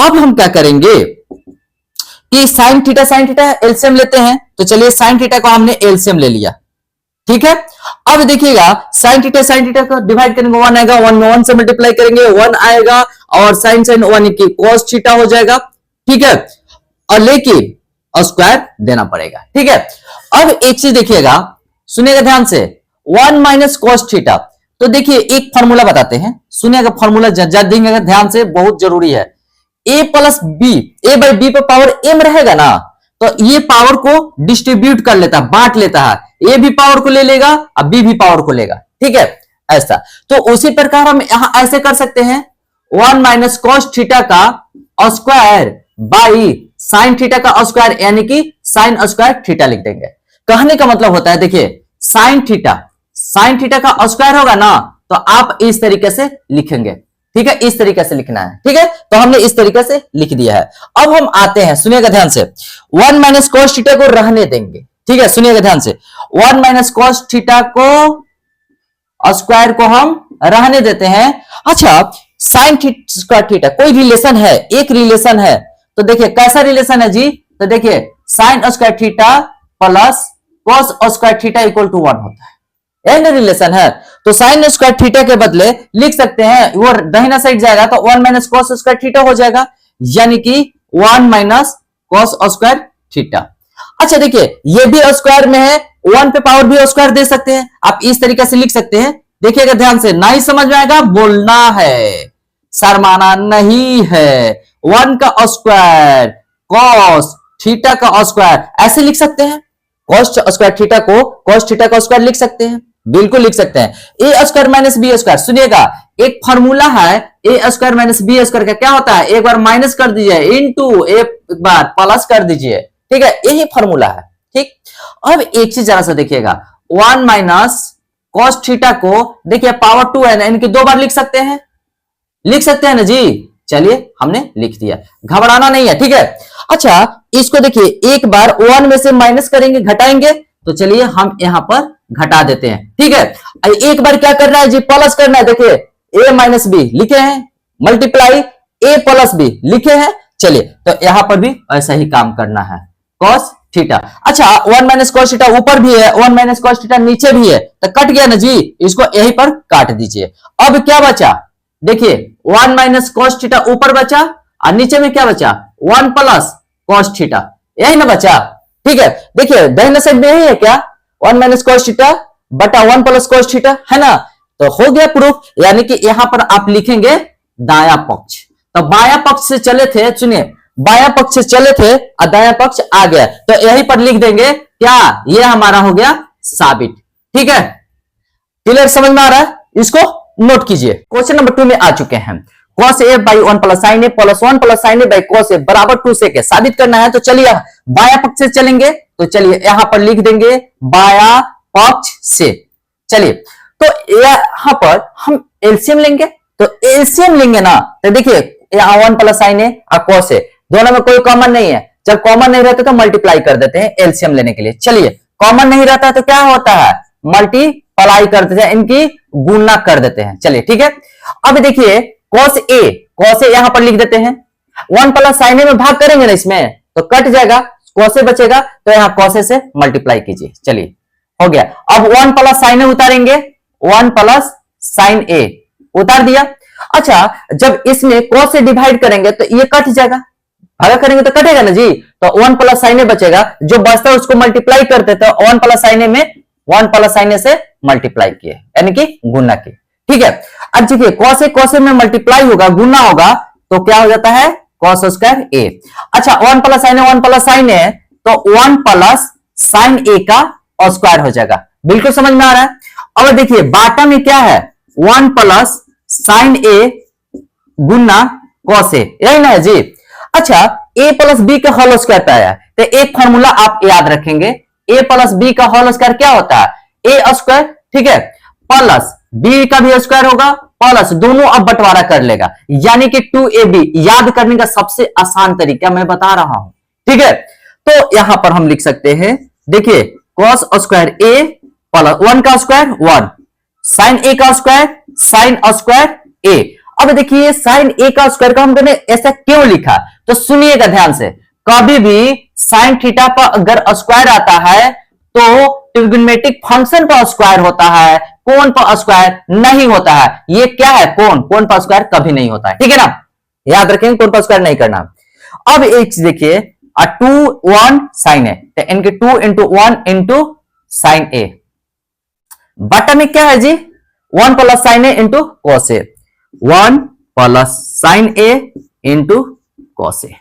अब हम क्या करेंगे कि साइन थीटा एलसीएम लेते हैं, तो चलिए साइन थीटा को हमने एलसीएम ले लिया, ठीक है। अब देखिएगा साइन थीटा को डिवाइड करेंगे 1 आएगा, 1 में 1 से मल्टीप्लाई करेंगे 1 आएगा, और साइन 1 की cos थीटा हो जाएगा, ठीक है, और लेकिन स्क्वायर देना पड़ेगा, ठीक है। अब एक चीज देखिएगा सुनिएगा ध्यान से, 1 माइनस cos थीटा, तो देखिए एक फॉर्मूला बताते हैं, सुनिएगा फॉर्मूला देंगे ध्यान से, बहुत जरूरी है। a plus B, A by B पे पावर m रहेगा ना, तो ये पावर को डिस्ट्रीब्यूट कर लेता है, बांट लेता है, a भी पावर को ले लेगा और b भी पावर को लेगा, ठीक है ऐसा। तो उसी प्रकार हम यहां ऐसे कर सकते हैं, 1 माइनस cos थीटा का स्क्वायर बाई साइन थीटा का स्क्वायर, यानी कि साइन स्क्वायर थीटा लिख देंगे। कहने का मतलब होता है देखिए साइन थीटा का स्क्वायर होगा ना, तो आप इस तरीके से लिखेंगे, ठीक है, इस तरीके से लिखना है, ठीक है, तो हमने इस तरीके से लिख दिया है। अब हम आते हैं सुनिएगा ध्यान से, 1 माइनस cos थीटा को रहने देंगे, ठीक है, सुनिएगा ध्यान से, 1 माइनस cos थीटा को स्क्वायर को हम रहने देते हैं। अच्छा साइन स्क्वायर थीटा कोई रिलेशन है, एक रिलेशन है, तो देखिए कैसा रिलेशन है जी, तो देखिए sine square theta plus cos square theta equal to 1 होता है, एंड रिलेशन है, तो साइन स्क्वायर थीटा के बदले लिख सकते हैं, वो दाहिना साइड जाएगा तो 1 माइनस cos स्क्वायर थीटा हो जाएगा, यानी कि 1 माइनस cos स्क्वायर थीटा। अच्छा देखिए ये भी स्क्वायर में है, 1 पे पावर भी स्क्वायर दे सकते हैं, आप इस तरीके से लिख सकते हैं। देखिएगा ध्यान से, नहीं समझ में आएगा बोलना है, शर्माना नहीं है। 1 का स्क्वायर cos थीटा का स्क्वायर ऐसे लिख सकते हैं, cos स्क्वायर थीटा को cos थीटा का स्क्वायर लिख सकते हैं, बिल्कुल लिख सकते हैं। ए स्क्वायर माइनस बी स्क्वायर, सुनिएगा एक फॉर्मूला है, ए स्क्वायर माइनस बी स्क्वायर का क्या होता है, एक बार माइनस कर दीजिए इनटू एक बार प्लस कर दीजिए, ठीक है, यही फॉर्मूला है, ठीक। अब एक चीज जरा सा देखिएगा, 1 माइनस cos थीटा को देखिए पावर 2 है ना, इनके 2 बार लिख सकते हैं ना जी, चलिए हमने लिख दिया, घबराना नहीं है, ठीक है। अच्छा इसको देखिए एक बार 1 में से माइनस करेंगे घटाएंगे, तो चलिए हम यहां पर घटा देते हैं, ठीक है। एक बार क्या करना है जी प्लस करना है, देखिए ए माइनस बी लिखे हैं, मल्टीप्लाई ए प्लस बी लिखे हैं। चलिए तो यहां पर भी ऐसा ही काम करना है, कॉस थीटा। अच्छा 1 माइनस कॉस थीटा ऊपर भी है, 1 माइनस कॉस थीटा नीचे भी है, तो कट गया ना जी, इसको यहीं पर काट दीजिए। अब क्या बचा, देखिए 1 माइनस कॉस थीटा ऊपर बचा और नीचे में क्या बचा, 1 प्लस कॉस थीटा, यही ना बचा। ठीक है, देखिए दाहिने साइड में यही है क्या, 1 माइनस कॉस थीटा बटा 1 प्लस कॉस थीटा, है ना। तो हो गया प्रूफ, यानी कि यहां पर आप लिखेंगे दाया पक्ष। तो बाया पक्ष से चले थे, सुनिए बाया पक्ष से चले थे और दाया पक्ष आ गया, तो यहीं पर लिख देंगे क्या, ये हमारा हो गया साबित। ठीक है, क्लियर, समझ में आ रहा है, इसको नोट कीजिए। क्वेश्चन नंबर 2 में आ चुके हैं, cos a by 1 plus sin a plus 1 plus sin a by cos a बराबर 2 sec a साबित करना है। तो चलिए बाया पक्ष से चलेंगे, तो चलिए यहां पर लिख देंगे बाया पक्ष से। चलिए तो यहां पर हम एलसीएम लेंगे, तो एलसीएम लेंगे ना, तो देखिए यहां 1 प्लस sin a और cos a दोनों में कोई कॉमन नहीं है, जब कॉमन नहीं रहता तो मल्टीप्लाई कर देते हैं एलसीएम लेने के लिए। चलिए कॉमन नहीं रहता तो क्या होता है, मल्टीप्लाई कर देते हैं, इनकी गुणा कर देते हैं। चलिए ठीक है, अब देखिए cos a यहां पर लिख देते हैं, 1 प्लस sin a में भाग करेंगे ना इसमें, तो कट जाएगा, cos a बचेगा, तो यहां cos a से मल्टीप्लाई कीजिए। चलिए हो गया, अब 1 प्लस sin a उतारेंगे, 1 प्लस sin a उतार दिया। अच्छा जब इसमें cos से डिवाइड करेंगे तो ये कट जाएगा, भागा करेंगे तो कटेगा ना जी, तो 1 प्लस sin a बचेगा, जो बचता है उसको मल्टीप्लाई करते थे, 1 प्लस sin a में 1 प्लस sin a से मल्टीप्लाई किए, यानी कि गुना किए। ठीक है, अब देखिए cos a में मल्टीप्लाई होगा, गुना होगा, तो क्या हो जाता है cos स्क्वायर a। अच्छा 1 plus sin a 1 plus sin a, तो 1 प्लस sin a का स्क्वायर हो जाएगा। बिल्कुल समझ में आ रहा है। अब देखिए बाटा में क्या है, 1 plus sin a Guna cos a, यही ना है जी। अच्छा a प्लस बी का होल स्क्वायर पे आया, तो एक फॉर्मूला आप याद रखेंगे, a प्लस बी का होल स्क्वायर क्या होता है, a स्क्वायर, ठीक है, प्लस b का भी स्क्वायर होगा, प्लस दोनों अब बंटवारा कर लेगा, यानी कि 2ab। याद करने का सबसे आसान तरीका मैं बता रहा हूं। ठीक है, तो यहां पर हम लिख सकते हैं, देखिए cos स्क्वायर a प्लस 1 का स्क्वायर 1, sin a का स्क्वायर sin स्क्वायर a। अब देखिए sin a का स्क्वायर का हमने ऐसा क्यों लिखा, तो सुनिएगा ध्यान से, कभी भी sin थीटा पर अगर स्क्वायर आता है तो ट्रिग्नोमेट्रिक फंक्शन पर स्क्वायर होता है, कोण पर स्क्वायर नहीं होता है। ये क्या है, कोण पर स्क्वायर कभी नहीं होता है। ठीक है ना, याद रखेंगे, कोण पर स्क्वायर नहीं करना। अब एक चीज देखिए, 2 1 sin a, तो इनके 2 इंटू 1 इंटू sin a, बटा में क्या है जी, 1 plus sin a into cos a, 1 plus sin a into cos a।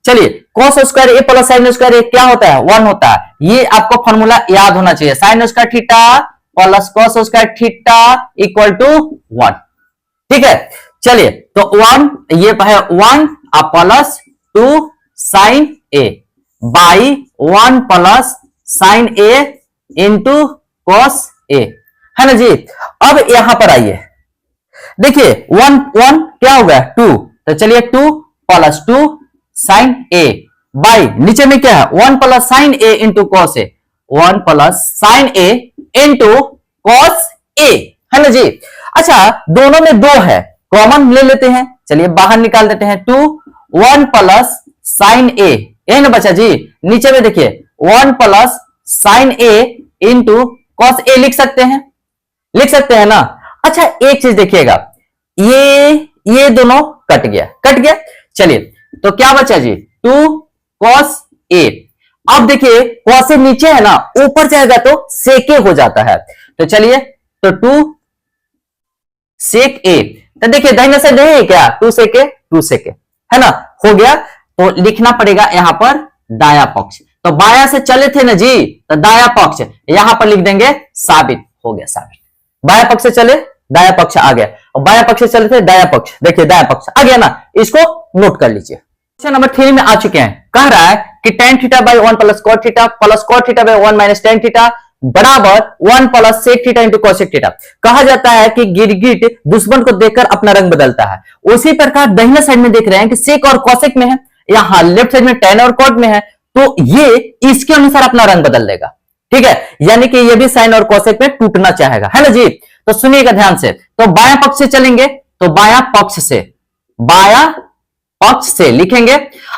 चलिए cos square a plus sin square a क्या होता है, 1 होता है। ये आपको फॉर्मूला याद होना चाहिए, sin square theta plus cos square theta equal to 1। ठीक है, चलिए तो 1 ये है 1 plus 2 sin a by 1 plus sin a into cos a, है ना जी। अब यहां पर आइए, देखिए 1 1 क्या हो गया 2, तो चलिए 2 प्लस 2 sin a बाई नीचे में क्या है 1 plus sin a into cos a, 1 plus sin a into cos a, है ना जी। अच्छा दोनों में 2 है, कॉमन ले लेते हैं, चलिए बाहर निकाल देते हैं, 2 1 प्लस sin a, यही ना बचा जी। नीचे में देखिए 1 plus sin a into cos a लिख सकते हैं ना। अच्छा एक चीज देखिएगा, ये दोनों कट गया। चलिए तो क्या बचा जी, 2 cos a। अब देखिए cos a नीचे है ना, ऊपर जाएगा तो sec a हो जाता है, तो चलिए तो 2 sec a, तो देखिए दाहिने साइड है क्या, 2 sec a, है ना, हो गया। तो लिखना पड़ेगा यहां पर दाया पक्ष, तो बाया से चले थे ना जी, तो दाया पक्ष यहां पर लिख देंगे साबित, हो गया साबित। बाया पक्ष से चले दाया पक्ष आ गया, और बाया पक्ष से चले थे दाया पक्ष, देखिए दाया पक्ष आ गया ना, इसको नोट कर लीजिए। क्वेश्चन नंबर 3 में आ चुके हैं, कह रहा है कि tan theta by 1 plus cot theta plus cot theta by 1 minus tan theta बराबर 1 plus sec theta into cosec theta. कहा जाता है कि गिरगिट दुश्मन को देखकर अपना रंग बदलता है, उसी प्रकार दाहिने साइड में देख रहे हैं कि sec और cosec में है, यहाँ लेफ्ट साइड में tan और cot में है, तो ये इसके अनुसार अपना रंग बदल देगा। ठीक है, यानी कि ये भी साइन और कोसेक में टूटना चाहेगा, है ना जी। तो सुनिएगा ध्यान से, तो बायां पक्ष से चलेंगे, तो बायां पक्ष से लिखेंगे।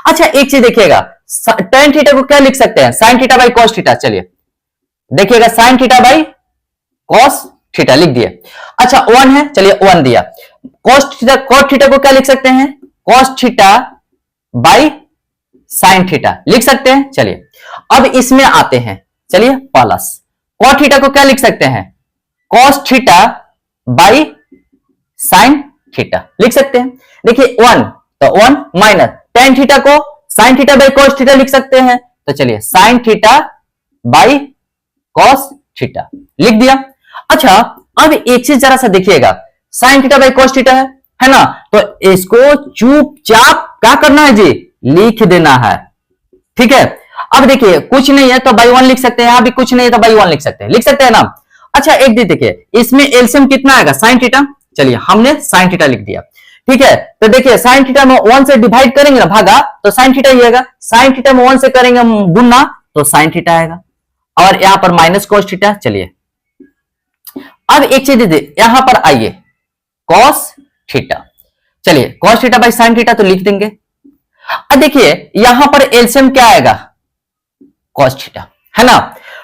अच्छा एक चीज देखिएगा, tan थीटा को क्या लिख सकते हैं, sin theta by cos theta. चलिए देखिएगा, sin theta by cos theta लिख दिए। अच्छा 1 है, चलिए 1 दिया। cos थीटा को क्या लिख सकते हैं, cos theta by sin theta लिख सकते हैं। चलिए अब इसमें आते हैं, चलिए प्लस cos थीटा को क्या लिख सकते हैं, cos theta by sin theta लिख सकते हैं। देखिए 1 तो 1 माइनस tan थीटा को sin theta by cos theta लिख सकते हैं। तो चलिए sin theta by cos theta लिख दिया। अच्छा अब एक चीज जरा सा देखिएगा, sin theta by cos theta है ना, तो इसको चुपचाप क्या करना है जी, लिख देना है। ठीक है, अब देखिए कुछ नहीं है तो बाई 1 लिख सकते हैं, यहां भी कुछ नहीं है तो बाई 1 लिख सकते हैं ना। अच्छा एक चीज देखिए, इसमें एलसीएम कितना आएगा, sin थीटा। चलिए हमने sin थीटा लिख दिया। ठीक है, तो देखिए sin थीटा में 1 से डिवाइड करेंगे ना भागा, तो sin थीटा ही आएगा। sin थीटा में 1 से करेंगे गुना, तो sin थीटा आएगा, और यहां पर माइनस cos थीटा। चलिए अब एक चीज दीजिए, यहां पर आइए cos थीटा, चलिए cos theta by sin theta तो लिख देंगे। अब देखिए यहां पर एलसीएम क्या आएगा, cos थीटा, है ना।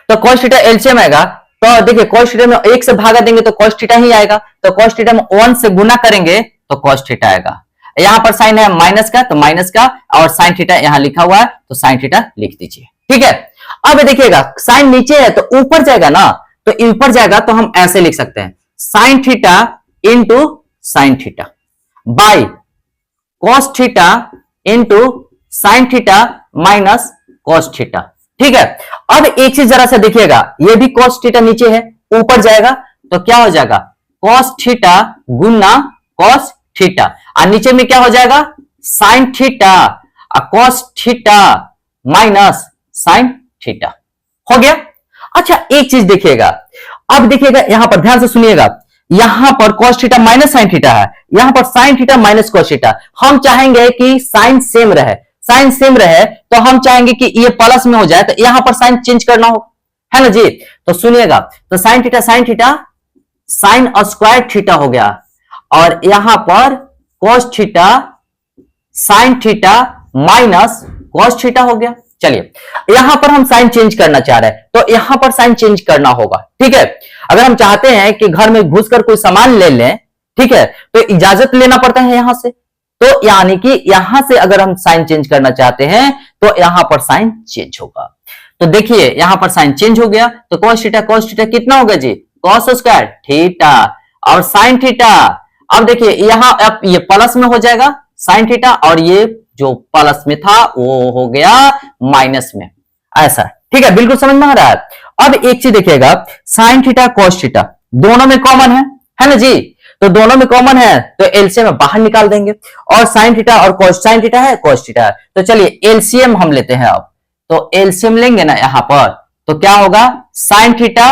तो cos थीटा एलसीएम आएगा, तो देखिए cos थीटा में 1 से भागा देंगे तो cos थीटा ही आएगा। तो cos थीटा में 1 से गुना करेंगे तो cos थीटा आएगा। यहां पर साइन है माइनस का, तो माइनस का, और sin थीटा यहां लिखा हुआ है तो sin थीटा लिख दीजिए। ठीक है, अब देखिएगा साइन नीचे है तो ऊपर जाएगा ना, तो ऊपर जाएगा तो हम ऐसे लिख सकते हैं, sin theta into sin theta by cos theta into sin theta minus cos theta. ठीक है, अब एक चीज जरा सा देखिएगा, ये भी cos थीटा नीचे है, ऊपर जाएगा तो क्या हो जाएगा, cos थीटा गुना cos थीटा, और नीचे में क्या हो जाएगा, sin theta cos theta minus sin theta हो गया। अच्छा एक चीज देखिएगा, अब देखिएगा यहां पर ध्यान से सुनिएगा, यहां पर cos theta minus sin theta है, यहां पर sin theta minus cos theta. हम चाहेंगे कि साइन सेम रहे, साइन सेम रहे तो हम चाहेंगे कि ये प्लस में हो जाए, तो यहां पर साइन चेंज करना हो, है ना जी। तो सुनिएगा, तो sin theta sin square theta हो गया, और यहां पर cos theta sin theta minus cos theta हो गया। चलिए यहां पर हम साइन चेंज करना चाह रहे हैं, तो यहां पर साइन चेंज करना होगा। ठीक है, अगर हम चाहते हैं कि घर में घुसकर कोई सामान ले लें, ठीक है, तो इजाजत लेना पड़ता है यहां से, तो यानी कि यहां से अगर हम साइन चेंज करना चाहते हैं तो यहां पर साइन चेंज होगा। तो देखिए यहां पर साइन चेंज हो गया, तो cos थीटा कितना होगा जी, cos स्क्वायर थीटा, और sin थीटा, अब देखिए यहां अब ये प्लस में हो जाएगा sin थीटा, और ये जो प्लस में था वो हो गया माइनस में, ऐसा। ठीक है, बिल्कुल समझ में आ रहा है। अब एक चीज देखिएगा, sin थीटा cos थीटा दोनों में कॉमन है ना जी, तो दोनों में कॉमन है तो एलसीएम में बाहर निकाल देंगे, और sin थीटा और sin थीटा है cos थीटा है, तो चलिए एलसीएम हम लेते हैं। अब तो एलसीएम लेंगे ना यहां पर, तो क्या होगा, sin थीटा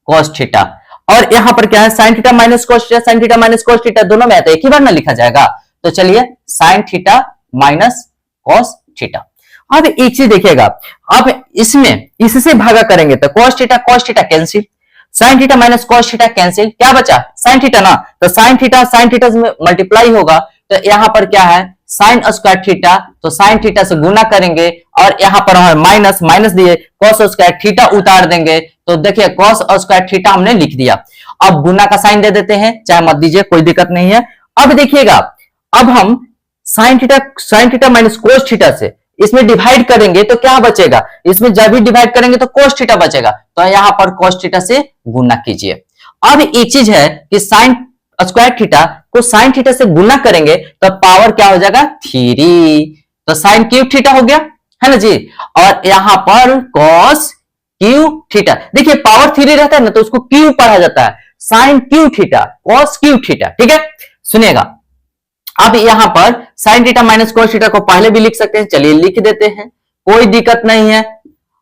cos थीटा, और यहां पर क्या है, sin theta minus cos theta, sin theta minus cos theta दोनों में है तो एक ही बार ना लिखा जाएगा। तो चलिए sin theta minus cos theta. अब एक चीज देखिएगा, अब इसमें इससे भागा करेंगे तो cos theta cancel, sin theta minus cos theta cancel, क्या बचा sin थीटा ना, तो sin थीटा में मल्टीप्लाई होगा, तो यहां पर क्या है sin स्क्वायर थीटा, तो sin थीटा से गुना करेंगे, और यहां पर माइनस दिए, cos स्क्वायर थीटा उतार देंगे, तो देखिए cos स्क्वायर थीटा हमने लिख दिया। अब गुना का साइन दे देते हैं, चाहे मत दीजिए कोई दिक्कत नहीं है। अब देखिएगा, अब हम sin theta minus cos theta से इसमें डिवाइड करेंगे तो क्या बचेगा, इसमें जब भी डिवाइड करेंगे तो cos थीटा बचेगा, तो यहां पर cos थीटा से गुना कीजिए। अब एक चीज है कि sin स्क्वायर थीटा को sin थीटा से गुना करेंगे तो पावर क्या हो जाएगा 3, तो sin क्यूब थीटा हो गया, है ना जी, और यहां पर cos क्यूब थीटा, देखिए पावर 3 रहता है ना तो उसको क्यूब पढ़ा जाता है, sin cube theta cos cube theta. ठीक है, सुनिएगा, अब यहां पर sin theta minus cos theta को पहले भी लिख सकते हैं, चलिए लिख देते हैं, कोई दिक्कत नहीं है।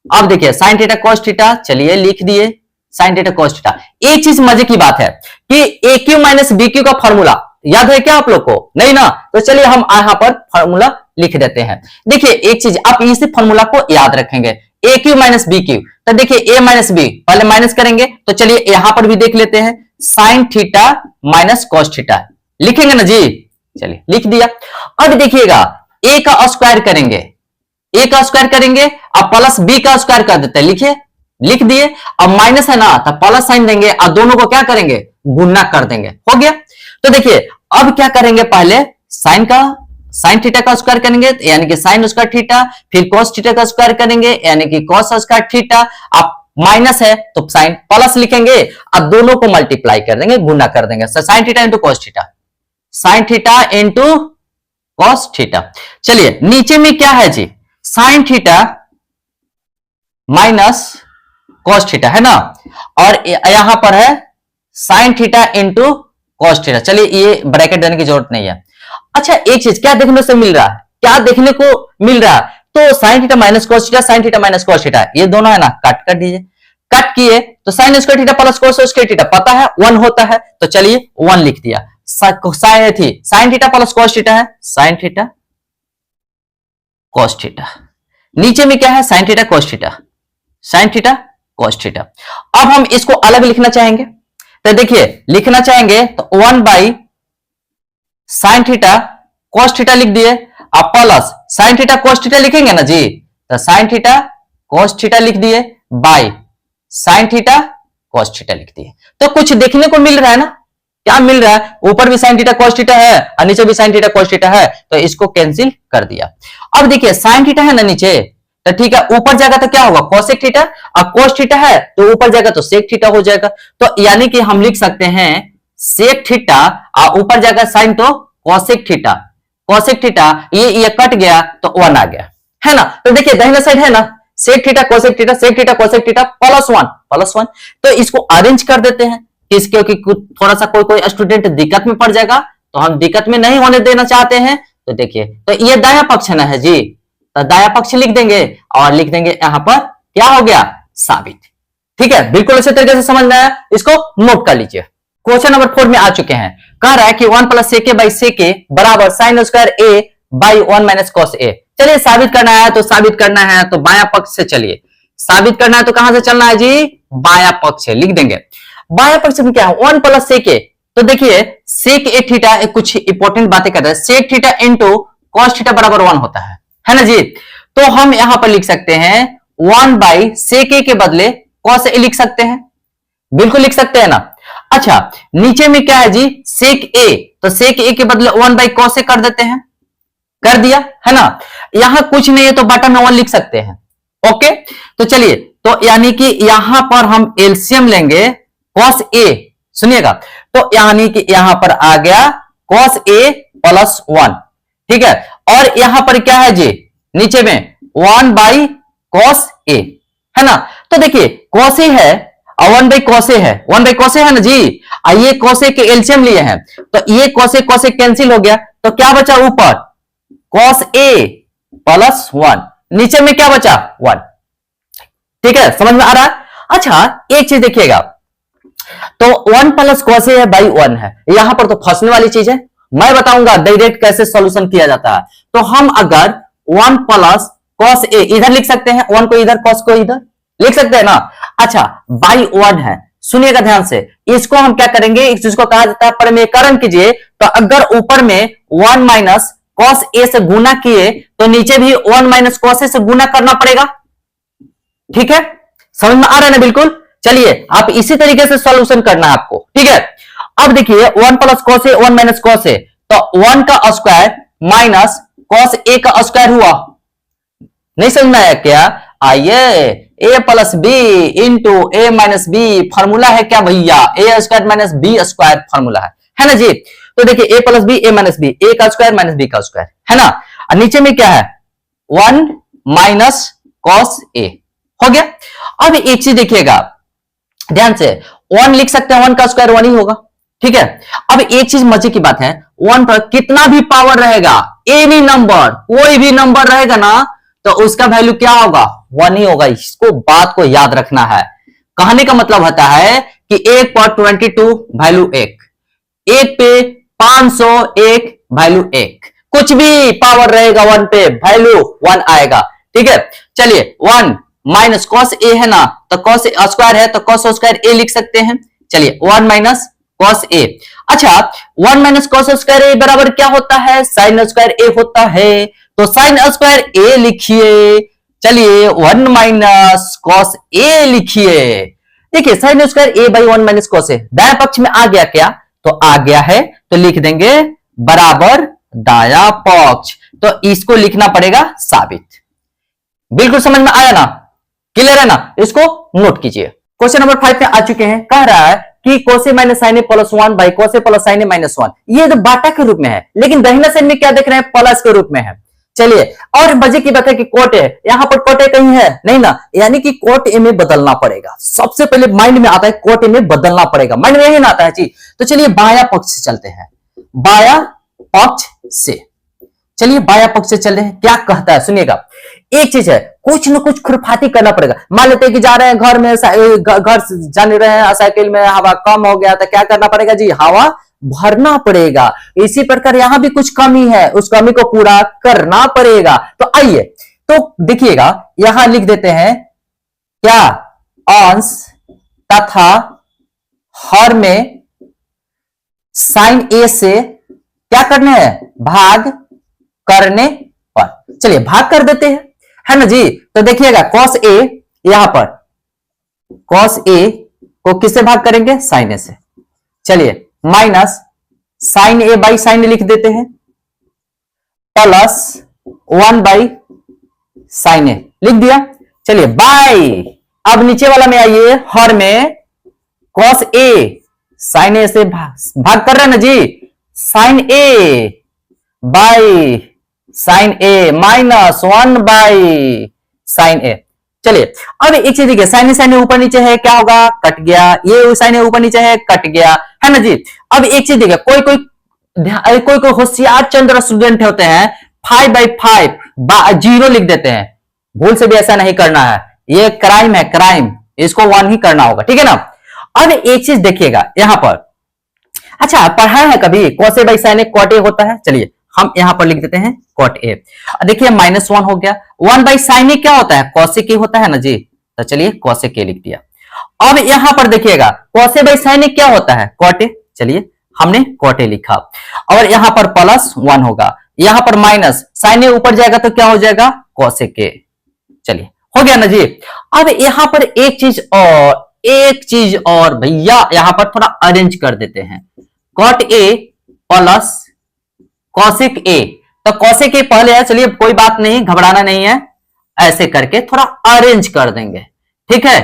अब देखिए sin थीटा cos थीटा, चलिए लिख दिए sin थीटा cos थीटा। एक चीज मजे की बात है कि ए क्यू माइनस बी क्यू का फॉर्मूला याद है क्या आप लोग को, नहीं ना, तो चलिए हम यहां पर फॉर्मूला लिख देते हैं। देखिए एक चीज आप इसी फॉर्मूला को याद रखेंगे, ए क्यू माइनस बी क्यू। तो देखिए ए माइनस बी पहले माइनस करेंगे, तो चलिए यहां पर भी देख लेते हैं, sign theta minus cos theta लिखेंगे ना जी, चलिए लिख दिया। अब देखिएगा ए का स्क्वायर करेंगे, ए का स्क्वायर करेंगे, अब प्लस बी का स्क्वायर कर देते हैं, लिखिए, लिख दिए। अब माइनस है ना, तो प्लस साइन देंगे और दोनों को क्या करेंगे, गुणा कर देंगे, हो गया। तो देखिए अब क्या करेंगे, पहले साइन थीटा का स्क्वायर करेंगे यानी कि साइन स्क्वायर थीटा, फिर कॉस थीटा का स्क्वायर करेंगे यानी कि कॉस स्क्वायर थीटा। अब माइनस है तो साइन प्लस लिखेंगे, अब दोनों को मल्टीप्लाई कर देंगे, गुणा कर देंगे, sine theta into cos theta, sine theta into cos theta. चलिए नीचे में क्या है जी, sine theta minus cos theta है ना, और यहां पर है sine theta into cos theta. चलिए ये ब्रैकेट देने की जरूरत नहीं है। अच्छा एक चीज क्या देखने से मिल रहा है, क्या देखने को मिल रहा है, तो sign theta minus cos theta, sine theta minus cos theta, ये दोनों है ना, कट कर दीजिए। कट किए तो sine square theta plus cos square theta पता है 1 होता है, तो चलिए 1 लिख दिया। Sine theta plus cos theta है, साइन थीटा कॉस थीटा, नीचे में क्या है, sine theta cos theta, sine theta cos theta. अब हम इसको अलग लिखना चाहेंगे, तो देखिए लिखना चाहेंगे तो 1 by sine theta cos theta लिख दिए, अब plus sine theta cos theta लिखेंगे ना जी, तो साइन थीटा कॉस थीटा लिख दिए by sine theta cos theta लिख दिए। तो कुछ देखने को मिल रहा है ना, क्या मिल रहा है, ऊपर भी साइन थीटा कॉस थीटा है और नीचे भी साइन थीटा कॉस थीटा है, तो इसको कैंसिल कर दिया। अब देखिए साइन थीटा है ना नीचे, तो ठीक है, ऊपर जाएगा तो क्या होगा, कोसेक थीटा, और कॉस थीटा है तो ऊपर जाएगा तो सेक थीटा हो जाएगा। तो यानी कि हम लिख सकते हैं सेक थीटा और ऊपर जाएगा साइन तो कोसेक थीटा, कोसेक थीटा, ये कट गया तो 1 आ गया, है ना। तो देखिए दाहिना साइड है ना, sec theta cosec theta, sec theta cosec theta plus 1, तो इसको अरेंज कर देते हैं, क्योंकि थोड़ा सा कोई स्टूडेंट दिक्कत में पड़ जाएगा, तो हम दिक्कत में नहीं होने देना चाहते हैं। तो देखिए तो ये दाया पक्ष ना है जी, तो दाया पक्ष लिख देंगे और लिख देंगे यहां पर क्या हो गया, साबित। ठीक है, बिल्कुल इसी तरीके से समझना है, इसको नोट कर लीजिए। क्वेश्चन नंबर 4 में आ चुके हैं, कह रहा है कि 1 प्लस सेके बाई सेके बराबर sine square A by 1 minus cos A. चलिए साबित करना है, तो साबित करना है तो बाया पक्ष से चलिए, साबित करना है तो कहां से चलना है जी, बाया पक्ष से लिख देंगे। बाया पक्ष में क्या है, 1 प्लस सेके, तो देखिए सेक ए थीटा कुछ इंपॉर्टेंट बातें कर रहे हैं, sec theta into cos theta बराबर 1 होता है ना जी। तो हम यहां पर लिख सकते हैं 1 बाई सेक ए के बदले कॉस ए लिख सकते हैं, बिल्कुल लिख सकते हैं ना। अच्छा नीचे में क्या है जी, सेक ए, तो सेक ए के बदले 1 बाई कॉस ए कर देते हैं, कर दिया है ना। यहां कुछ नहीं है तो बटन में 1 लिख सकते हैं, ओके। तो चलिए, तो यानी कि यहां पर हम एलसीएम लेंगे कॉस ए, सुनिएगा, तो यानी कि यहां पर आ गया कॉस ए प्लस 1, ठीक है। और यहां पर क्या है जी, नीचे में 1 बाई कॉस ए, है ना। तो देखिए कॉस ए है और 1 बाई कॉस ए है, 1 बाई कॉस ए है ना जी, और ये कॉस ए के एलसीएम लिए हैं, तो ये कॉस ए कैंसिल हो गया, तो क्या बचा ऊपर कॉस ए प्लस 1, नीचे में क्या बचा 1, ठीक है, समझ में आ रहा है। अच्छा एक चीज देखिएगा, तो 1 प्लस कॉस ए है बाई 1 है, यहां पर तो फंसने वाली चीज है, मैं बताऊंगा डायरेक्ट कैसे सॉल्यूशन किया जाता है। तो हम अगर 1 प्लस कॉस ए इधर लिख सकते हैं, 1 को इधर कॉस को इधर लिख सकते हैं ना। अच्छा बाई 1 है, सुनिएगा ध्यान से, इसको हम क्या करेंगे, इस चीज को कहा जाता है प्रमेयकरण कीजिए। तो अगर ऊपर में 1 माइनस कॉस ए से गुना किए तो नीचे भी 1 माइनस कॉस ए से गुना करना पड़ेगा, ठीक है, समझ में आ रहा है ना, बिल्कुल। चलिए आप इसी तरीके से सॉल्यूशन करना है आपको, ठीक है। अब देखिए 1 प्लस कॉस ए 1 माइनस कॉस ए, तो 1 का स्क्वायर माइनस कॉस ए का स्क्वायर हुआ, नहीं समझ में आया क्या, आइए A plus B into A minus B, formula है क्या भैया, A square minus B square formula है ना जी। तो देखिए A plus B A minus B, A का स्क्वायर माइनस बी का स्क्वायर, है ना। और नीचे में क्या है 1 माइनस कॉस ए, हो गया। अब एक चीज देखिएगा ध्यान से, 1 लिख सकते हैं, 1 का स्क्वायर 1 ही होगा, ठीक है। अब एक चीज मजे की बात है, 1 पर कितना भी पावर रहेगा, ए भी नंबर कोई भी नंबर रहेगा ना, तो उसका वैल्यू क्या होगा 1 ही होगा। इसको बात को याद रखना है, कहने का मतलब होता है कि 1 पर 22 वैल्यू 1, 1 पे 501 वैल्यू 1, कुछ भी पावर रहेगा 1 पे वैल्यू 1 आएगा, ठीक है। चलिए 1 माइनस कॉस ए है ना, तो कॉस स्क्वायर है तो कॉस स्क्वायर ए लिख सकते हैं। चलिए 1 माइनस कॉस ए। अच्छा 1 माइनस कॉस स्क्वायर ए बराबर क्या होता है, साइन स्क्वायर ए होता है, तो साइन स्क्वायर ए लिखिए। चलिए 1 माइनस कॉस ए लिखिए। देखिए sine square A by 1 minus cos A दाया पक्ष में आ गया क्या, तो आ गया है, तो लिख देंगे बराबर दाया पक्ष, तो इसको लिखना पड़ेगा साबित। बिल्कुल समझ में आया ना, क्लियर है ना, इसको नोट कीजिए। क्वेश्चन नंबर 5 में आ चुके हैं, कह रहा है कि cosec minus sine A plus 1 by cosec plus sine A minus 1, ये तो बाटा के रूप में है, लेकिन दाहिना साइड में क्या देख रहे हैं, प्लस के रूप में है। चलिए और मजे की बात है कि कोट ए, यहां पर कोट ए कहीं है नहीं ना, यानी कि कोट ए में बदलना पड़ेगा। सबसे पहले माइंड में आता है कोट ए में बदलना पड़ेगा, माइंड में ही ना आता है जी। तो चलिए बाया पक्ष से चलते हैं, बाया पक्ष से चलिए, बाया पक्ष से चल रहे हैं, क्या कहता है सुनिएगा। एक चीज है, कुछ न कुछ खुरफाती करना पड़ेगा। मान लेते हैं कि जा रहे हैं घर में, घर जाने रहे हैं साइकिल में, हवा कम हो गया तो क्या करना पड़ेगा जी, हवा भरना पड़ेगा। इसी प्रकार यहां भी कुछ कमी है, उस कमी को पूरा करना पड़ेगा। तो आइए तो देखिएगा, यहां लिख देते हैं क्या, अंश तथा हर में साइन ए से क्या करने हैं, भाग करने पर। चलिए भाग कर देते हैं, है ना जी। तो देखिएगा कॉस ए, यहां पर कॉस ए को किससे भाग करेंगे, साइन ए से। चलिए minus sine A by sine A लिख देते हैं, प्लस 1 बाई साइन ए लिख दिया। चलिए बाई, अब नीचे वाला में आइए, हर में कॉस ए साइन ए से भाग कर रहे हैं ना जी, sine A by sine A minus 1 by sine A. चलिए अब एक चीज देखिए, साइन ए ऊपर नीचे है, क्या होगा, कट गया, ये साइन ए ऊपर नीचे है, कट गया, है ना जी। अब एक चीज देखिए, कोई होशियार चंद्र स्टूडेंट होते हैं, 5/5 जीरो लिख देते हैं। भूल से भी ऐसा नहीं करना है, ये क्राइम है, क्राइम, इसको 1 ही करना होगा, ठीक है ना। अब एक चीज देखिएगा यहां पर, अच्छा पढ़ा है कभी cos A by sine A cot A होता है। चलिए हम यहां पर लिख देते हैं कॉट ए। देखिए -1 हो गया, 1 बाई साइन ए क्या होता है, कॉसेक ए होता है ना जी, तो चलिए कॉसेक ए लिख दिया। अब यहां पर देखिएगा cos A by sine A क्या होता है, कॉट ए, चलिए हमने कॉट ए लिखा। और यहां पर +1 होगा, यहां पर माइनस साइन ए ऊपर जाएगा तो क्या हो जाएगा, कॉसेक ए। चलिए हो गया ना जी। अब यहां पर एक चीज और भैया यहां पर थोड़ा अरेंज कर देते हैं, cot A plus cosec A, तो कॉसेक ए पहले है, चलिए कोई बात नहीं, घबराना नहीं है, ऐसे करके थोड़ा अरेंज कर देंगे, ठीक है,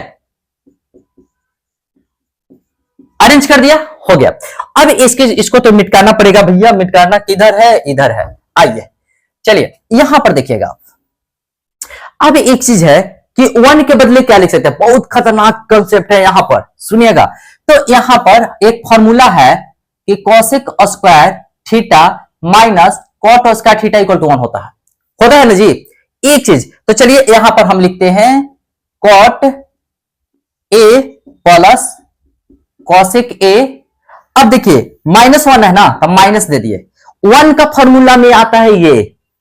अरेंज कर दिया, हो गया। अब इसको तो मिटाना पड़ेगा भैया, मिटाना किधर है, इधर है, आइए चलिए यहां पर देखिएगा। अब एक चीज है कि 1 के बदले क्या लिख सकते हैं, बहुत खतरनाक कंसेप्ट है यहां पर, सुनिएगा। तो यहां पर एक फॉर्मूला है कि cosec square theta minus cot square theta equal to 1 होता है ना जी। एक चीज, तो चलिए यहां पर हम लिखते हैं cot A plus cosec A. अब देखिए -1 है ना, तो माइनस दे दिए, 1 का फॉर्मूला में आता है ये,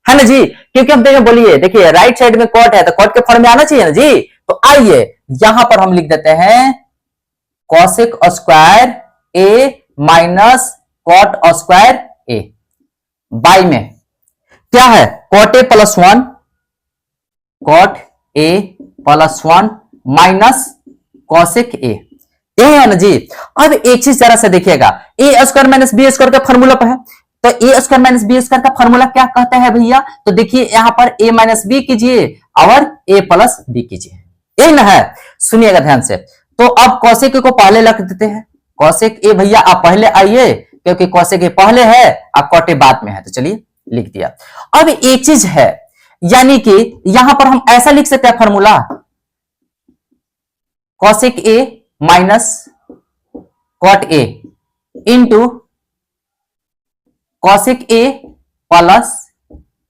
है ना जी, क्योंकि हम देखिए, बोलिए देखिए राइट साइड में कॉट है तो कॉट के फॉर्म में आना चाहिए ना जी। तो आइए यहां पर हम लिख देते हैं cosec square A minus cot square A, by में क्या है, cot A plus 1, cot A plus 1 minus cosec A, ये है ना जी। अब एक चीज जरा से देखिएगा, ए स्क्वायर माइनस बी स्क्वायर का फॉर्मूला पर है, तो A square minus B square का फॉर्मूला क्या कहता है भैया, तो देखिए यहां पर ए माइनस बी कीजिए और ए प्लस बी कीजिए, ये ना है, सुनिएगा ध्यान से। तो अब कॉसेक ए को पहले रख देते हैं, कॉसेक ए भैया आप पहले आइए, क्योंकि कॉसेक ए पहले है और कॉट ए बाद में है, तो चलिए लिख दिया। अब एक चीज है, यानी कि यहां पर हम ऐसा लिख सकते हैं formula, cosec A minus cot A into cosec A plus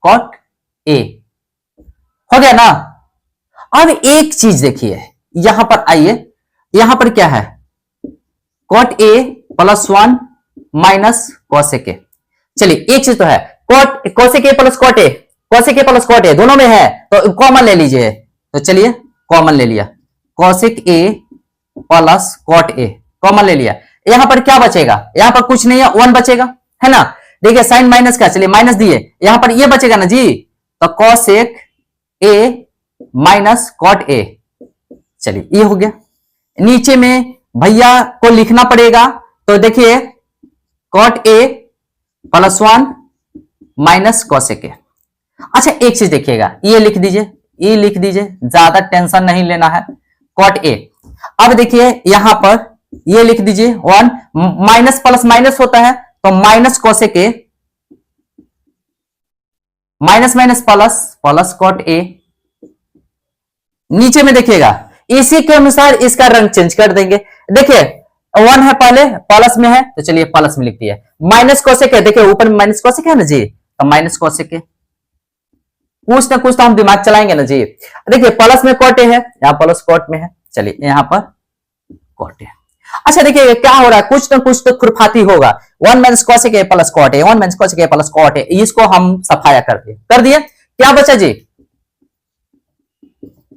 cot A, हो गया ना। अब एक चीज देखिए, यहां पर आइए, यहां पर क्या है, cot A plus 1 minus cosec A. चलिए एक चीज तो है, cosec A plus cot A, cosec A plus cot A दोनों में है, तो कॉमन ले लीजिए, तो चलिए कॉमन ले लिया, cosec A plus cot A common ले लिया, यहां पर क्या बचेगा, यहां पर कुछ नहीं है, 1 बचेगा, है ना। देखिए साइन माइनस का, चलिए माइनस दिए, यहां पर ये बचेगा ना जी, तो cosec A minus cot A, चलिए ये हो गया। नीचे में भैया को लिखना पड़ेगा, तो देखिए cot A plus 1 minus cosec A. अच्छा एक चीज देखिएगा, ये लिख दीजिए, ये लिख दीजिए, ज्यादा टेंशन नहीं लेना है, कॉट ए। अब देखिए यहां पर ये लिख दीजिए 1, माइनस प्लस माइनस होता है, तो minus cosec A, minus minus plus, plus cot A. नीचे में देखिएगा इसी के अनुसार इसका रंग चेंज कर देंगे। देखिए 1 है पहले, प्लस में है, तो चलिए प्लस में लिख दिया, माइनस कॉसेक है, देखिए ऊपर में माइनस कॉसेक है ना जी, तो माइनस कॉसेक है। कुछ ना कुछ तो हम दिमाग चलाएंगे ना जी। देखिए प्लस में कॉट ए है, यहां प्लस कॉट में है, चलिए यहां पर कॉट ए। अच्छा देखिए क्या हो रहा है, कुछ ना कुछ तो खुरफाती होगा, 1 minus cosec A plus cot A, 1 minus cosec A plus cot A, इसको हम सफाया कर दिए, क्या बचा जी,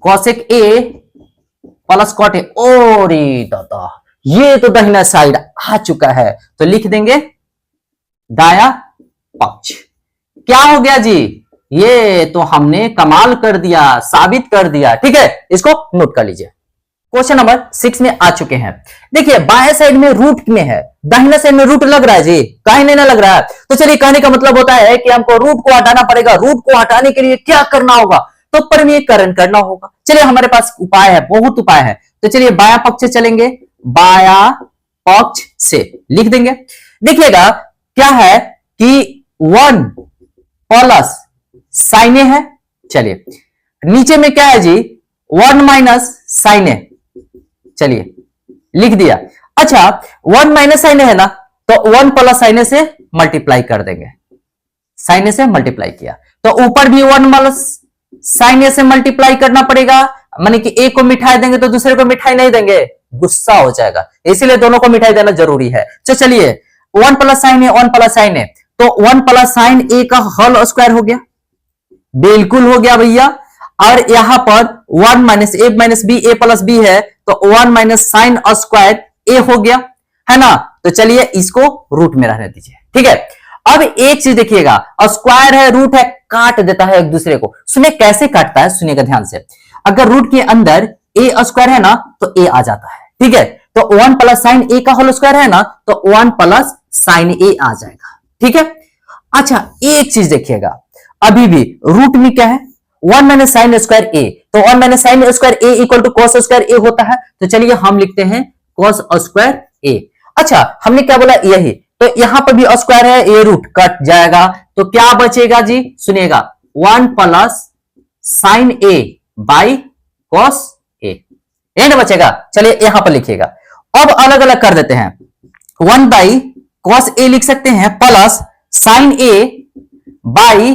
cosec A plus cot A. ओरे दादा, ये तो दाहिना साइड आ चुका है, तो लिख देंगे दाया पक्ष। क्या हो गया जी, ये तो हमने कमाल कर दिया, साबित कर दिया, ठीक है, इसको नोट कर लीजिए। क्वेश्चन नंबर 6 में आ चुके हैं। देखिए बाएं साइड में रूट में है, दाहिना साइड में रूट लग रहा है जी, कहीं नहीं ना लग रहा है, तो चलिए कहने का मतलब होता है कि हमको रूट को हटाना पड़ेगा। रूट को हटाने के लिए क्या करना होगा, तो परिमेयकरण करना होगा। चलिए हमारे पास उपाय है, बहुत उपाय है, तो चलिए बाया पक्ष से चलेंगे, बाया पक्ष से लिख देंगे। देखिएगा क्या है कि 1 प्लस साइन ए है, चलिए नीचे में क्या है जी, 1 माइनस साइन ए, चलिए लिख दिया। अच्छा 1 माइनस साइन ए है ना, तो 1 प्लस साइन ए से मल्टीप्लाई कर देंगे, साइन ए से मल्टीप्लाई किया, तो ऊपर भी 1 प्लस साइन ए से मल्टीप्लाई करना पड़ेगा, माने कि एक को मिठाई देंगे तो दूसरे को मिठाई नहीं देंगे, गुस्सा हो जाएगा, इसीलिए दोनों को मिठाई देना जरूरी है। तो चलिए 1 plus sine A, 1 plus sine A, तो 1 प्लस साइन ए का होल स्क्वायर हो गया, बिल्कुल हो गया भैया। और यहां पर 1 माइनस ए माइनस बी, ए प्लस बी है, तो 1 माइनस साइन स्क्वायर ए हो गया, है ना। तो चलिए इसको रूट में रहने दीजिए, ठीक है। अब एक चीज देखिएगा, स्क्वायर है, रूट है, काट देता है एक दूसरे को। सुनिए कैसे काटता है, सुनिएगा ध्यान से। अगर रूट के अंदर ए स्क्वायर है ना, तो ए आ जाता है, ठीक है। तो 1 प्लस साइन ए का होल स्क्वायर है ना, तो 1 प्लस साइन ए आ जाएगा, ठीक है। अच्छा एक चीज देखिएगा, अभी भी रूट में क्या है, 1 माइनस साइन स्क्वायर ए, तो 1 minus sine square A equal to cos square A होता है, तो चलिए हम लिखते हैं कॉस स्क्वायर ए। अच्छा हमने क्या बोला, यही, तो यहां पर भी स्क्वायर है, ये रूट कट जाएगा, तो क्या बचेगा जी, सुनिएगा 1 plus sine A by cos A, and बचेगा। चलिए यहां पर लिखिएगा, अब अलग अलग कर देते हैं, 1 बाई कॉस ए लिख सकते हैं, plus sine A by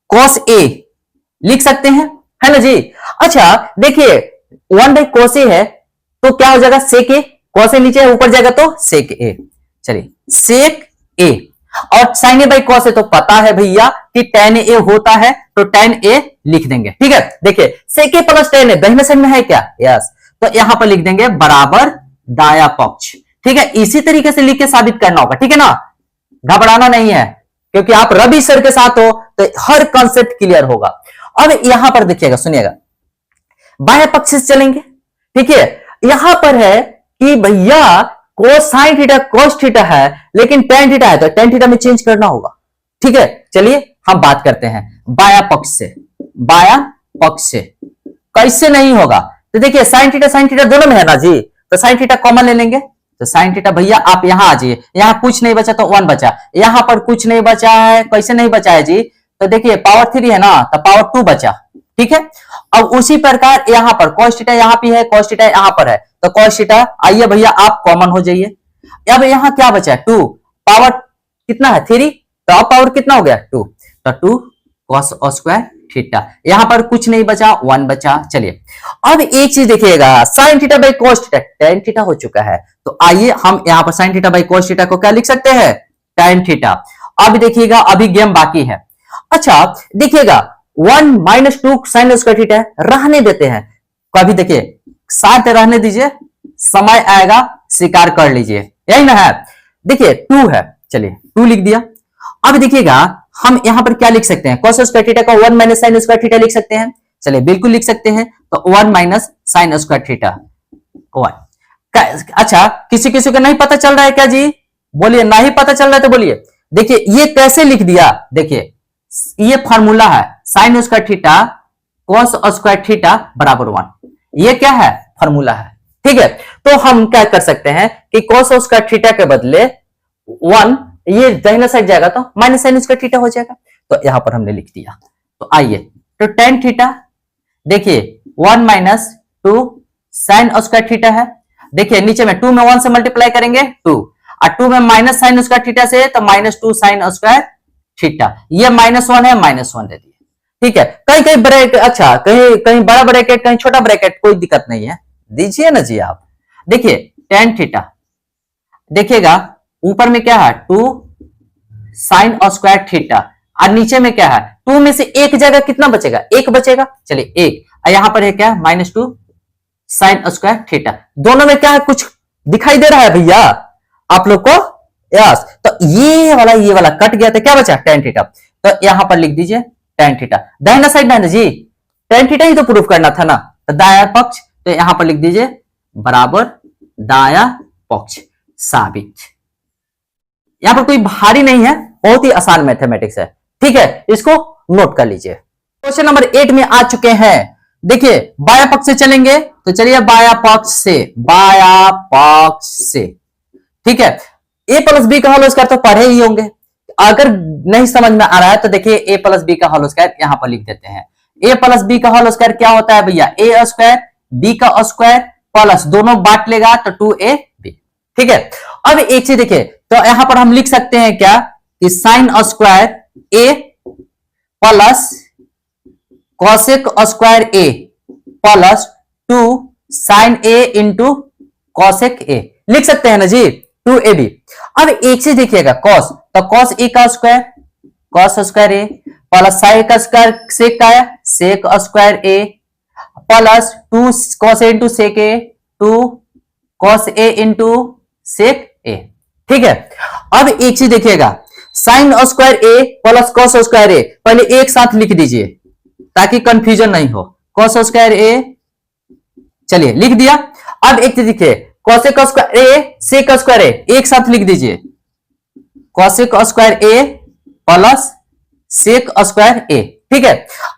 cos A लिख सकते हैं, है ना जी। अच्छा देखिए 1 बाई कॉस ए है, तो क्या हो जाएगा, सेक ए, कॉस ए नीचे ऊपर जाएगा तो सेक ए, चलिए सेक ए। और साइन ए बाई कॉस ए तो पता है भैया कि tan ए होता है, तो tan ए लिख देंगे, ठीक है। देखिए सेक ए प्लस tan ए दाहिने साइड में है क्या, यस, तो यहां पर लिख देंगे बराबर दाया पक्ष, ठीक है। इसी तरीके से लिख के साबित करना होगा, ठीक है ना, घबराना नहीं है, क्योंकि आप रवि सर के साथ हो तो हर कॉन्सेप्ट क्लियर होगा। अब यहां पर देखिएगा, सुनिएगा, बाएं पक्ष से चलेंगे, ठीक है। यहां पर है कि भैया कोसाइन थीटा कोस थीटा है, लेकिन टेन थीटा है, तो टेन थीटा में चेंज करना होगा, ठीक है। चलिए हम बात करते हैं बाया पक्ष से, बाया पक्ष से कैसे नहीं होगा, तो देखिए साइन थीटा दोनों में है ना जी, तो साइन थीटा कॉमन ले लेंगे, तो साइन थीटा भैया आप यहां आ जाइए, यहां कुछ नहीं बचा तो 1 बचा, यहां पर कुछ नहीं बचा है, कैसे नहीं बचा है जी, तो देखिए पावर 3 है ना, तो पावर 2 बचा, ठीक है। अब उसी प्रकार यहां पर cos थीटा यहां भी है, cos थीटा यहां पर है, तो cos थीटा आइए भैया आप कॉमन हो जाइए। अब यहां क्या बचा है, 2, पावर कितना है 3, तो अब पावर कितना हो गया 2, तो 2 cos स्क्वायर थीटा, यहां पर कुछ नहीं बचा, 1 बचा। चलिए अब एक चीज देखिएगा, sin theta by cos theta tan theta हो चुका है, तो आइए हम यहां पर sin theta by cos theta को क्या लिख सकते हैं, tan थीटा। अब देखिएगा अभी गेम बाकी है। अच्छा देखिएगा 1 माइनस 2 साइन स्क्वायर थीटा रहने देते हैं, कभी देखिए साथ रहने दीजिए, समय आएगा स्वीकार कर लीजिए, यही ना है। देखिए 2 है, चलिए 2 लिख दिया। अब देखिएगा हम यहां पर क्या लिख सकते हैं, cos स्क्वायर थीटा का 1 माइनस साइन स्क्वायर थीटा लिख सकते हैं। चलिए बिल्कुल लिख सकते हैं, तो 1 माइनस साइन स्क्वायर थीटा 1। अच्छा किसी किसी को नहीं पता चल रहा है क्या जी, बोलिए नहीं पता चल रहा है तो बोलिए। देखिए ये कैसे लिख दिया, देखिए ये फॉर्मूला है sign square theta cos square theta बराबर 1, ये क्या है फॉर्मूला है, ठीक है। तो हम क्या कर सकते हैं कि cos स्क्वायर थीटा के बदले 1, ये दाहिना साइड जाएगा तो माइनस साइन स्क्वायर थीटा हो जाएगा, तो यहां पर हमने लिख दिया। तो आइए तो tan थीटा, देखिए 1 माइनस 2 साइन स्क्वायर थीटा है। देखिए नीचे में 2 में 1 से मल्टीप्लाई करेंगे 2, और 2 में माइनस साइन स्क्वायर थीटा से तो माइनस 2 साइन स्क्वायर थीटा, ये -1 है, -1 दे दिए, ठीक है। कहीं कहीं ब्रैकेट, अच्छा कहीं कहीं बड़ा ब्रैकेट कहीं छोटा ब्रैकेट, कोई दिक्कत नहीं है, दीजिए ना जी आप। देखिए tan थीटा, देखिएगा ऊपर में क्या है 2 साइन स्क्वायर थीटा, और नीचे में क्या है 2 में से एक जगह कितना बचेगा, 1 बचेगा, चलिए 1, और यहां पर है क्या -2 साइन स्क्वायर थीटा। दोनों में क्या है, कुछ दिखाई दे रहा है भैया आप लोग को, यस। तो ये वाला कट गया, तो क्या बचा tan थीटा, तो यहां पर लिख दीजिए tan थीटा, दाहिना साइड ना जी, tan थीटा ही तो प्रूफ करना था ना, तो दाया पक्ष, तो यहां पर लिख दीजिए बराबर दाया पक्ष साबित। यहां पर कोई भारी नहीं है, बहुत ही आसान मैथमेटिक्स है, ठीक है, इसको नोट कर लीजिए। क्वेश्चन नंबर 8 में आ चुके हैं। देखिए बाया पक्ष से चलेंगे, तो चलिए बाया पक्ष से, ठीक है। a प्लस बी का होल स्क्वायर तो पढ़े ही होंगे, अगर नहीं समझ में आ रहा है तो देखिए a प्लस बी का होल स्क्वायर यहां पर लिख देते हैं। a प्लस बी का होल स्क्वायर क्या होता है भैया, a स्क्वायर b का स्क्वायर प्लस दोनों बांट लेगा तो 2ab, ठीक है। अब एक चीज देखिए, तो यहां पर हम लिख सकते हैं क्या कि sine square a plus cosec square a plus 2 sine a into cosec a, लिख सकते हैं ना जी, 2ab। अब एक चीज देखिएगा cos, तो cos a का square cos square a plus sine का स्क्वायर सेक का है sec square a plus 2 cos a into sec a, 2 cos a into sec a, ठीक है। अब एक चीज देखिएगा sine square a plus cos square a, पहले एक साथ लिख दीजिए ताकि कंफ्यूजन नहीं हो, cos स्क्वायर a, चलिए लिख दिया। अब एक चीज देखिए cosec square a sec square a, एक साथ लिख दीजिए cosec square a plus sec square a, ठीक है।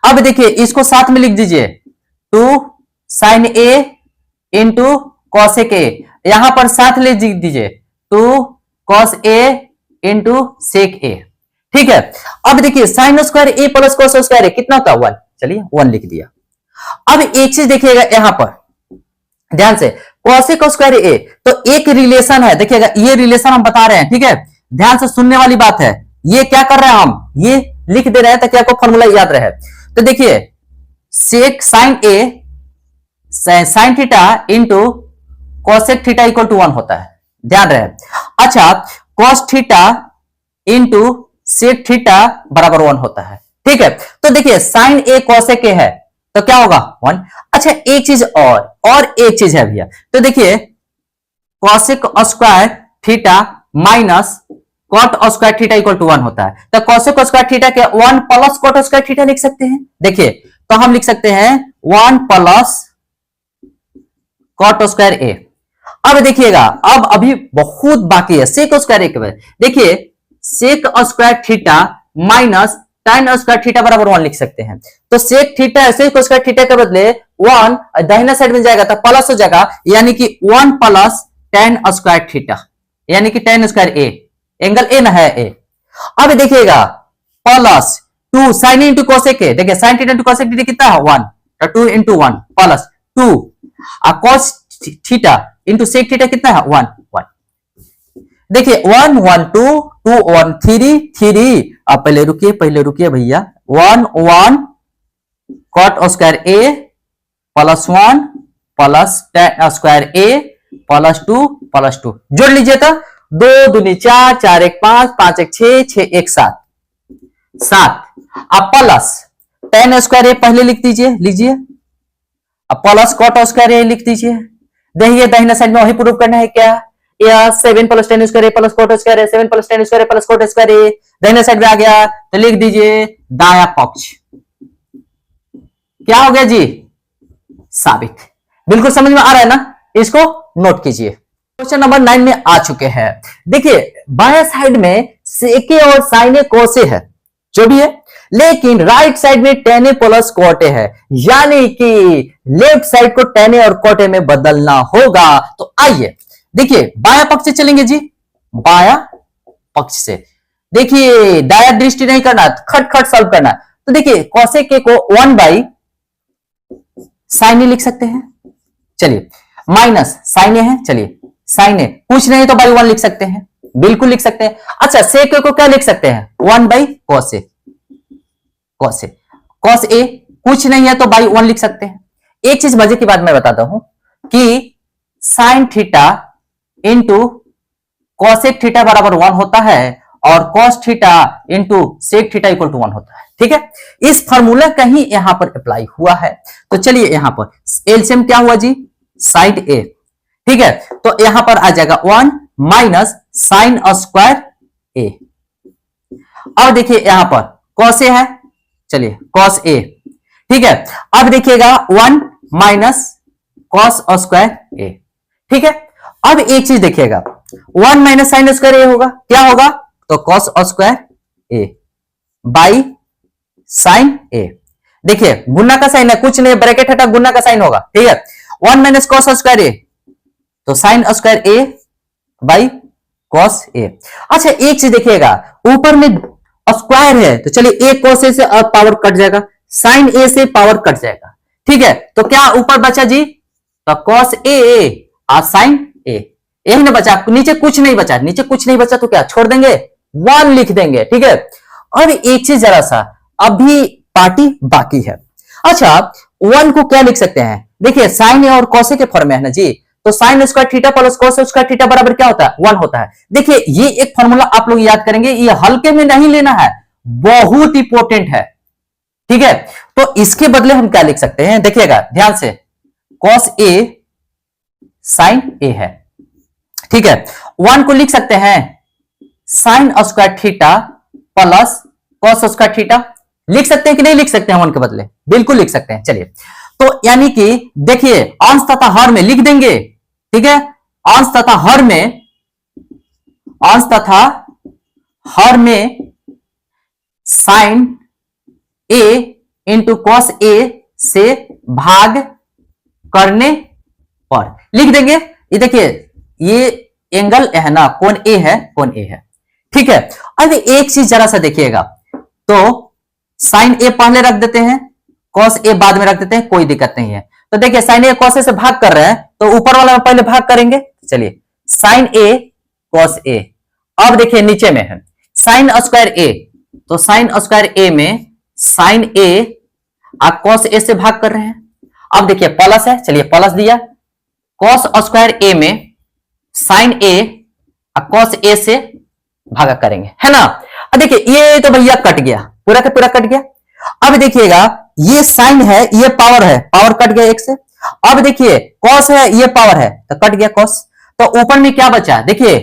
अब देखिए इसको साथ में लिख दीजिए 2 sin a into cosec a, यहां पर साथ लिख दीजिए 2 cos a into sec a, ठीक है। अब देखिए sine square a plus cos square a कितना होता है 1, चलिए 1 लिख दिया। अब एक चीज देखिएगा यहां पर ध्यान से, cosec स्क्वायर a, तो एक रिलेशन है, देखिएगा ये रिलेशन हम बता रहे हैं, ठीक है, ध्यान से सुनने वाली बात है। ये क्या कर रहे हैं हम, ये लिख दे रहे हैं ताकि आपको फॉर्मूला याद रहे। तो देखिए sec sine a sine theta into cosec theta equal to 1 होता है, ध्यान रहे। अच्छा cos theta into sec theta बराबर 1 होता है, ठीक है। तो देखिए साइन a cosec a है तो क्या होगा 1। अच्छा एक चीज और एक चीज है भैया, तो देखिए cosec square theta minus cot square theta equal to 1 होता है, तो cosec स्क्वायर थीटा के 1 प्लस cot स्क्वायर थीटा लिख सकते हैं। देखिए तो हम लिख सकते हैं 1 प्लस cot स्क्वायर a। अब देखिएगा अब अभी बहुत बाकी है sec स्क्वायर a के बाद, देखिए sec square theta minus tan square theta बराबर 1 लिख सकते हैं। तो sec theta sec square theta के बदले 1 दाहिना साइड में जाएगा तो प्लस हो जाएगा, यानी कि 1 प्लस tan स्क्वायर थीटा, यानी कि tan square a, angle a ना है a। अब देखिएगा plus 2 sin into cosec a, देखिए sin theta into cosec theta कितना है 1, तो 2 into 1 plus 2 cos theta into sec theta कितना है 1 1। देखिए 1 1 2 2 1 3 3, अब पहले रुकिए भैया, 1 1 cot square a plus 1 plus tan square a plus 2 जोड़ लीजिए तो 2 दूनी 4 4 1 5 5 1 6 6 1 7 7, अब प्लस tan स्क्वायर a पहले लिख दीजिए, लीजिए अब प्लस कॉट स्क्वायर ए लिख दीजिए। देखिए दाहिना साइड में वही प्रूव करना है क्या, या 7 प्लस टेन स्क्वायर ए प्लस कॉट स्क्वायर है, 7 प्लस टेन स्क्वायर ए प्लस कॉट स्क्वायर ए दाहिना साइड में आ गया, तो लिख दीजिए दाया पक्ष क्या हो गया जी, साबित। बिल्कुल समझ में आ रहा है ना, इसको नोट कीजिए। क्वेश्चन नंबर 9 में आ चुके हैं। देखिए बाएं साइड में सेके और साइन ए कोसे है, जो भी है, लेकिन राइट साइड में tan A plus cot A है, यानी कि लेफ्ट साइड को टेन ए और कॉट ए में बदलना होगा। तो आइए देखिए बाया पक्ष से चलेंगे जी, बाया पक्ष से। देखिए दाया दृष्टि नहीं करना, खट खट सॉल्व करना। तो देखिए कोसेक को 1 बाई साइन ए लिख सकते हैं, चलिए माइनस साइन ए है, चलिए साइन ए, कुछ नहीं तो बाई 1 लिख सकते हैं, बिल्कुल लिख सकते हैं। अच्छा सेक को क्या लिख सकते हैं, 1 by cos A, cos A, cos A कुछ नहीं है तो बाई 1 लिख सकते हैं। एक चीज मजे की बात मैं बताता हूं कि sine theta into cosec theta बराबर 1 होता है और cos theta into sec theta equal to 1 होता है। ठीक है, इस फॉर्मूला का ही यहां पर अप्लाई हुआ है। तो चलिए यहां पर एलसीएम क्या हुआ जी, साइड ए। ठीक है, तो यहां पर आ जाएगा 1 माइनस साइन स्क्वायर ए। अब देखिए यहां पर कॉस ए है, चलिए कॉस ए। ठीक है, अब देखिएगा 1 माइनस कॉस स्क्वायर ए। ठीक है, अब एक चीज देखिएगा 1 माइनस साइन स्क्वायर ए होगा, क्या होगा, तो cos square A by sine A. देखिए गुना का साइन है, कुछ नहीं, ब्रैकेट हटा गुना का साइन होगा। ठीक है, 1 माइनस कॉस स्क्वायर ए, तो sine square A by cos A. अच्छा एक चीज देखिएगा, ऊपर में स्क्वायर है, तो चलिए ए कॉस ए से पावर कट जाएगा, साइन ए से पावर कट जाएगा। ठीक है, तो क्या ऊपर बचा जी, तो कॉस ए और साइन ए, यही ना बचा, नीचे कुछ नहीं बचा, नीचे कुछ नहीं बचा तो क्या छोड़ देंगे, 1 लिख देंगे। ठीक है, और एक चीज जरा सा अभी पार्टी बाकी है। अच्छा 1 को क्या लिख सकते हैं, देखिए साइन ए और कॉस के फॉर्म में है ना जी, तो sine square theta plus cos square theta बराबर क्या होता है, 1 होता है। देखिए ये एक फॉर्मूला आप लोग याद करेंगे, ये हल्के में नहीं लेना है, बहुत इंपॉर्टेंट है। ठीक है, तो इसके बदले हम क्या लिख सकते हैं, देखिएगा ध्यान से, कॉस ए साइन ए है। ठीक है, 1 को लिख सकते हैं sign square theta plus cos square theta, लिख सकते हैं कि नहीं लिख सकते हैं 1 के बदले, बिल्कुल लिख सकते हैं। चलिए तो यानी कि देखिए अंश तथा हर में लिख देंगे। ठीक है, अंश तथा हर में, अंश तथा हर में sign A into cos A से भाग करने पर लिख देंगे। ये देखिए ये एंगल है ना, कोण ए है, कोण ए है। ठीक है, अब एक चीज जरा सा देखिएगा, तो साइन ए पहले रख देते हैं, कॉस ए बाद में रख देते हैं, कोई दिक्कत नहीं है। तो देखिए साइन ए कॉस ए से भाग कर रहे हैं, तो ऊपर वाला में पहले भाग करेंगे। चलिए साइन ए कॉस ए, अब देखिए नीचे में है साइन स्क्वायर ए, तो साइन स्क्वायर ए में साइन ए आप कॉस ए से भाग कर रहे हैं। अब देखिए प्लस है, चलिए प्लस दिया, कॉस स्क्वायर ए में साइन ए कॉस ए से भागा करेंगे, है ना। अब देखिए ये तो भैया कट गया, पूरा का पूरा कट गया। अब देखिएगा ये साइन है, ये पावर है, पावर कट गया एक से। अब देखिए कॉस है, ये पावर है, तो कट गया कॉस। तो ऊपर में क्या बचा, देखिए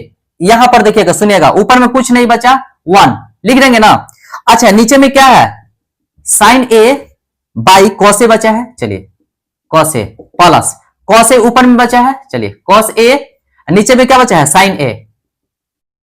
यहां पर देखिएगा, सुनिएगा, ऊपर में कुछ नहीं बचा, 1 लिख देंगे ना। अच्छा नीचे में क्या है, साइन ए बाई कॉस ए बचा है, चलिए कॉस ए प्लस कॉस ए ऊपर में बचा है, चलिए कॉस ए, नीचे में क्या बचा है, साइन ए,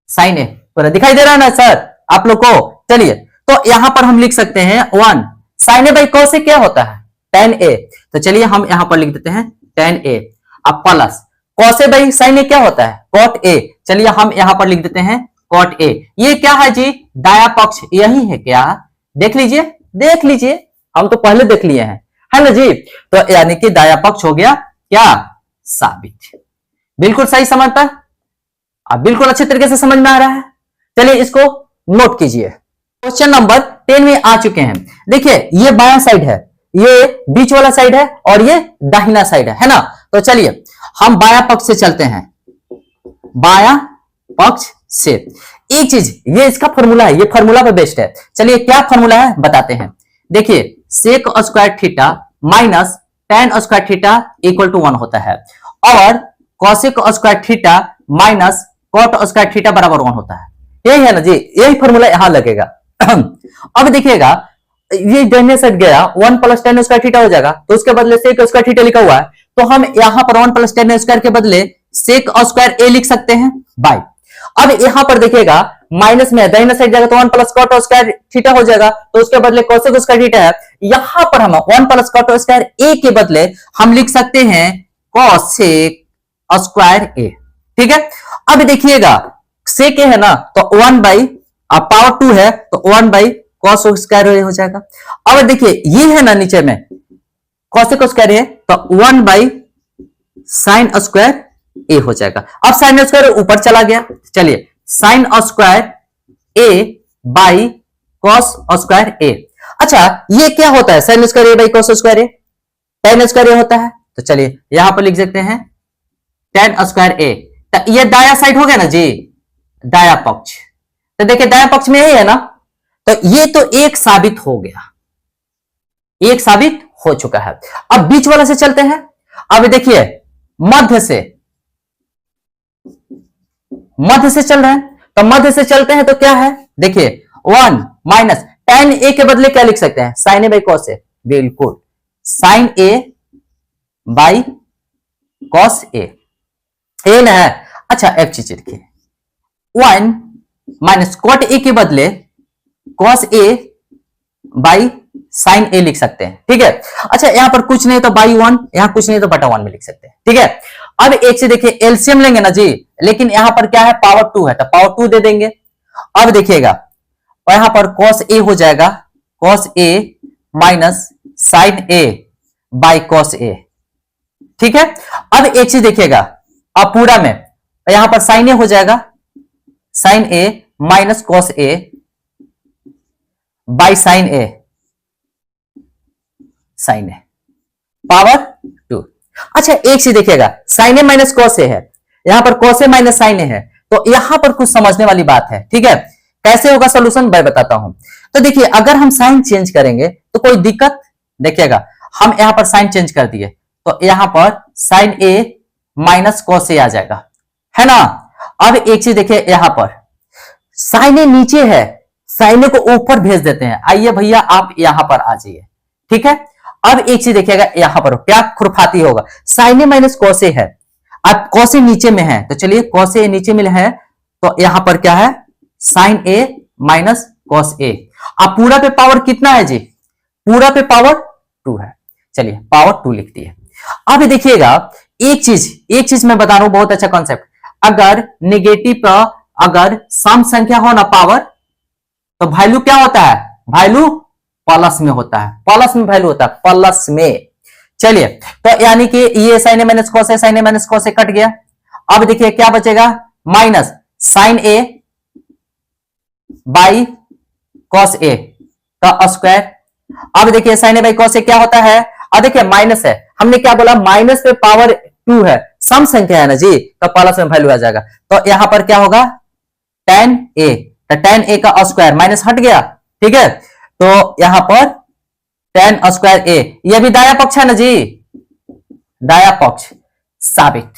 साइन ए पूरा दिखाई दे रहा है ना सर आप लोग को। चलिए तो यहां पर हम लिख सकते हैं 1 साइन ए बाई कॉस ए क्या होता है, tan ए, तो चलिए हम यहां पर लिख देते हैं tan ए। अब plus cos A by sine A क्या होता है, cot ए, चलिए हम यहां पर लिख देते हैं cot ए। ये क्या है जी, दाया पक्ष यही है क्या, देख लीजिए, देख लीजिए, हम तो पहले देख लिए हैं, है ना जी। तो यानी कि दाया पक्ष हो गया क्या, साबित। बिल्कुल सही समझता है, अब बिल्कुल अच्छे तरीके से समझ में आ रहा है। चलिए इसको नोट कीजिए। क्वेश्चन नंबर 10 में आ चुके हैं। देखिए ये बायां साइड है, ये बीच वाला साइड है और ये दाहिना साइड है ना। तो चलिए हम बायां पक्ष से चलते हैं, बायां पक्ष से। एक चीज ये इसका फॉर्मूला है, ये फॉर्मूला पे बेस्ड है। चलिए क्या फॉर्मूला है बताते हैं। देखिए sec square theta minus tan square theta equal to 1 होता है और cosec square theta minus cot square theta बराबर 1 होता है। यही है ना जी, यही फॉर्मूला यहां लगेगा। अब देखिएगा ये दाहिने साइड गया 1 प्लस tan स्क्वायर थीटा हो जाएगा, तो उसके बदले sec स्क्वायर थीटा लिखा हुआ है, तो हम यहां पर 1 प्लस tan स्क्वायर के बदले sec स्क्वायर a लिख सकते हैं बाय। अब यहां पर देखिएगा माइनस में दाहिने साइड जाएगा तो 1 प्लस cot स्क्वायर थीटा हो जाएगा, तो उसके बदले cosec स्क्वायर थीटा है। यहां पर हम 1 प्लस cot स्क्वायर a के बदले हम लिख सकते हैं cosec स्क्वायर a। ठीक है, अब देखिएगा sec है ना, तो 1 बाई पावर 2 है तो 1 बाई cos स्क्वायर हो जाएगा। अब देखिए ये है ना नीचे में cosec स्क्वायर है तो 1 बाई sin स्क्वायर a हो जाएगा। अब sin स्क्वायर ऊपर चला गया, चलिए sin square a by cos square a। अच्छा ये क्या होता है, sin square a by cos square a, tan square a होता है, तो चलिए यहां पर लिख सकते हैं tan स्क्वायर a। तो ये दाया साइड हो गया ना जी, दाया पक्ष, तो देखिए दाया पक्ष में यही है ना, तो ये तो एक साबित हो गया, एक साबित हो चुका है। अब बीच वाला से चलते हैं। अब देखिए मध्य से चल रहे हैं, तो मध्य से चलते हैं तो क्या है, देखिए 1 माइनस tan a के बदले क्या लिख सकते हैं, sin a by cos a। बिल्कुल sin a by cos a, ये ना है। अच्छा एक चीज देखिए 1 माइनस cot a के बदले cos a by sin a लिख सकते हैं। ठीक है, अच्छा यहां पर कुछ नहीं तो बाई 1, यहां कुछ नहीं तो बटा 1 में लिख सकते हैं। ठीक है, अब एक से देखिए एलसीएम लेंगे ना जी, लेकिन यहां पर क्या है पावर 2 है तो पावर 2 दे देंगे। अब देखिएगा और यहां पर cos a हो जाएगा cos a minus sin a by cos a। ठीक है, अब एक चीज देखिएगा अब पूरा में यहां पर sin a हो जाएगा sin a minus cos a by sin a sin a power 2। अच्छा एक चीज देखिएगा sin a minus cos a है, यहां पर cos a minus sin a है, तो यहां पर कुछ समझने वाली बात है। ठीक है, कैसे होगा सॉल्यूशन मैं बताता हूं। तो देखिए अगर हम साइन चेंज करेंगे तो कोई दिक्कत, देखिएगा हम यहां पर साइन चेंज कर दिए तो यहां पर sin a minus cos a आ जाएगा, है ना। अब एक चीज देखिए यहां पर sin a नीचे है, sin a को ऊपर भेज देते हैं। आइए भैया आप यहां पर आ जाइए। ठीक है, अब एक चीज देखिएगा यहां पर क्या खुरफाती होगा, sin a minus cos a है, अब cos a नीचे में है तो चलिए cos a नीचे में है तो यहां पर क्या है sin a minus cos a। अब पूरा पे पावर कितना है जी, पूरा पे पावर 2 है, चलिए पावर 2 लिख दिए। अब देखिएगा एक चीज मैं बता रहा हूं, बहुत अच्छा कॉन्सेप्ट। अगर नेगेटिव का अगर सम संख्या हो ना पावर, तो वैल्यू क्या होता है, वैल्यू प्लस में होता है, प्लस में वैल्यू होता है प्लस में। चलिए तो यानी कि ये sin a minus cos a, sin a minus cos a cut गया। अब देखिए क्या बचेगा minus sin a by cos a का स्क्वायर। अब देखिए sin a by cos a क्या होता है, अब देखिए माइनस है, हमने क्या बोला माइनस पे पावर 2 है, सम संख्या है ना जी, तो प्लस में वैल्यू आ जाएगा। तो यहां पर क्या होगा tan a, तो tan a का स्क्वायर माइनस हट गया। ठीक है, तो यहां पर tan स्क्वायर a, यह भी दाया पक्ष है ना जी, दाया पक्ष साबित।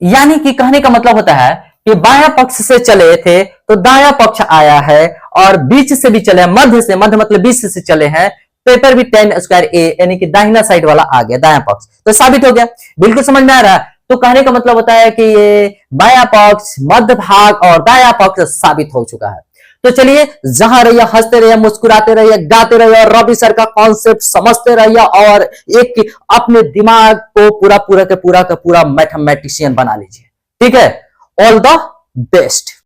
यानी कि कहने का मतलब होता है कि बाया पक्ष से चले थे तो दाया पक्ष आया है, और बीच से भी चले, मध्य से, मध्य मतलब बीच से चले हैं तो इधर भी tan स्क्वायर a यानी कि दाहिना साइड वाला आ गया, दाया पक्ष, तो साबित हो गया। बिल्कुल समझ में आ रहा है। तो कहने का मतलब होता है कि ये बाया पक्ष, मध्य भाग और दाया पक्ष साबित हो चुका है। तो चलिए जहां रहिए हंसते रहिए, मुस्कुराते रहिए, गाते रहिए और रवि सर का कॉन्सेप्ट समझते रहिए और एक अपने दिमाग को पूरा का पूरा मैथमेटिशियन बना लीजिए। ठीक है, ऑल द बेस्ट।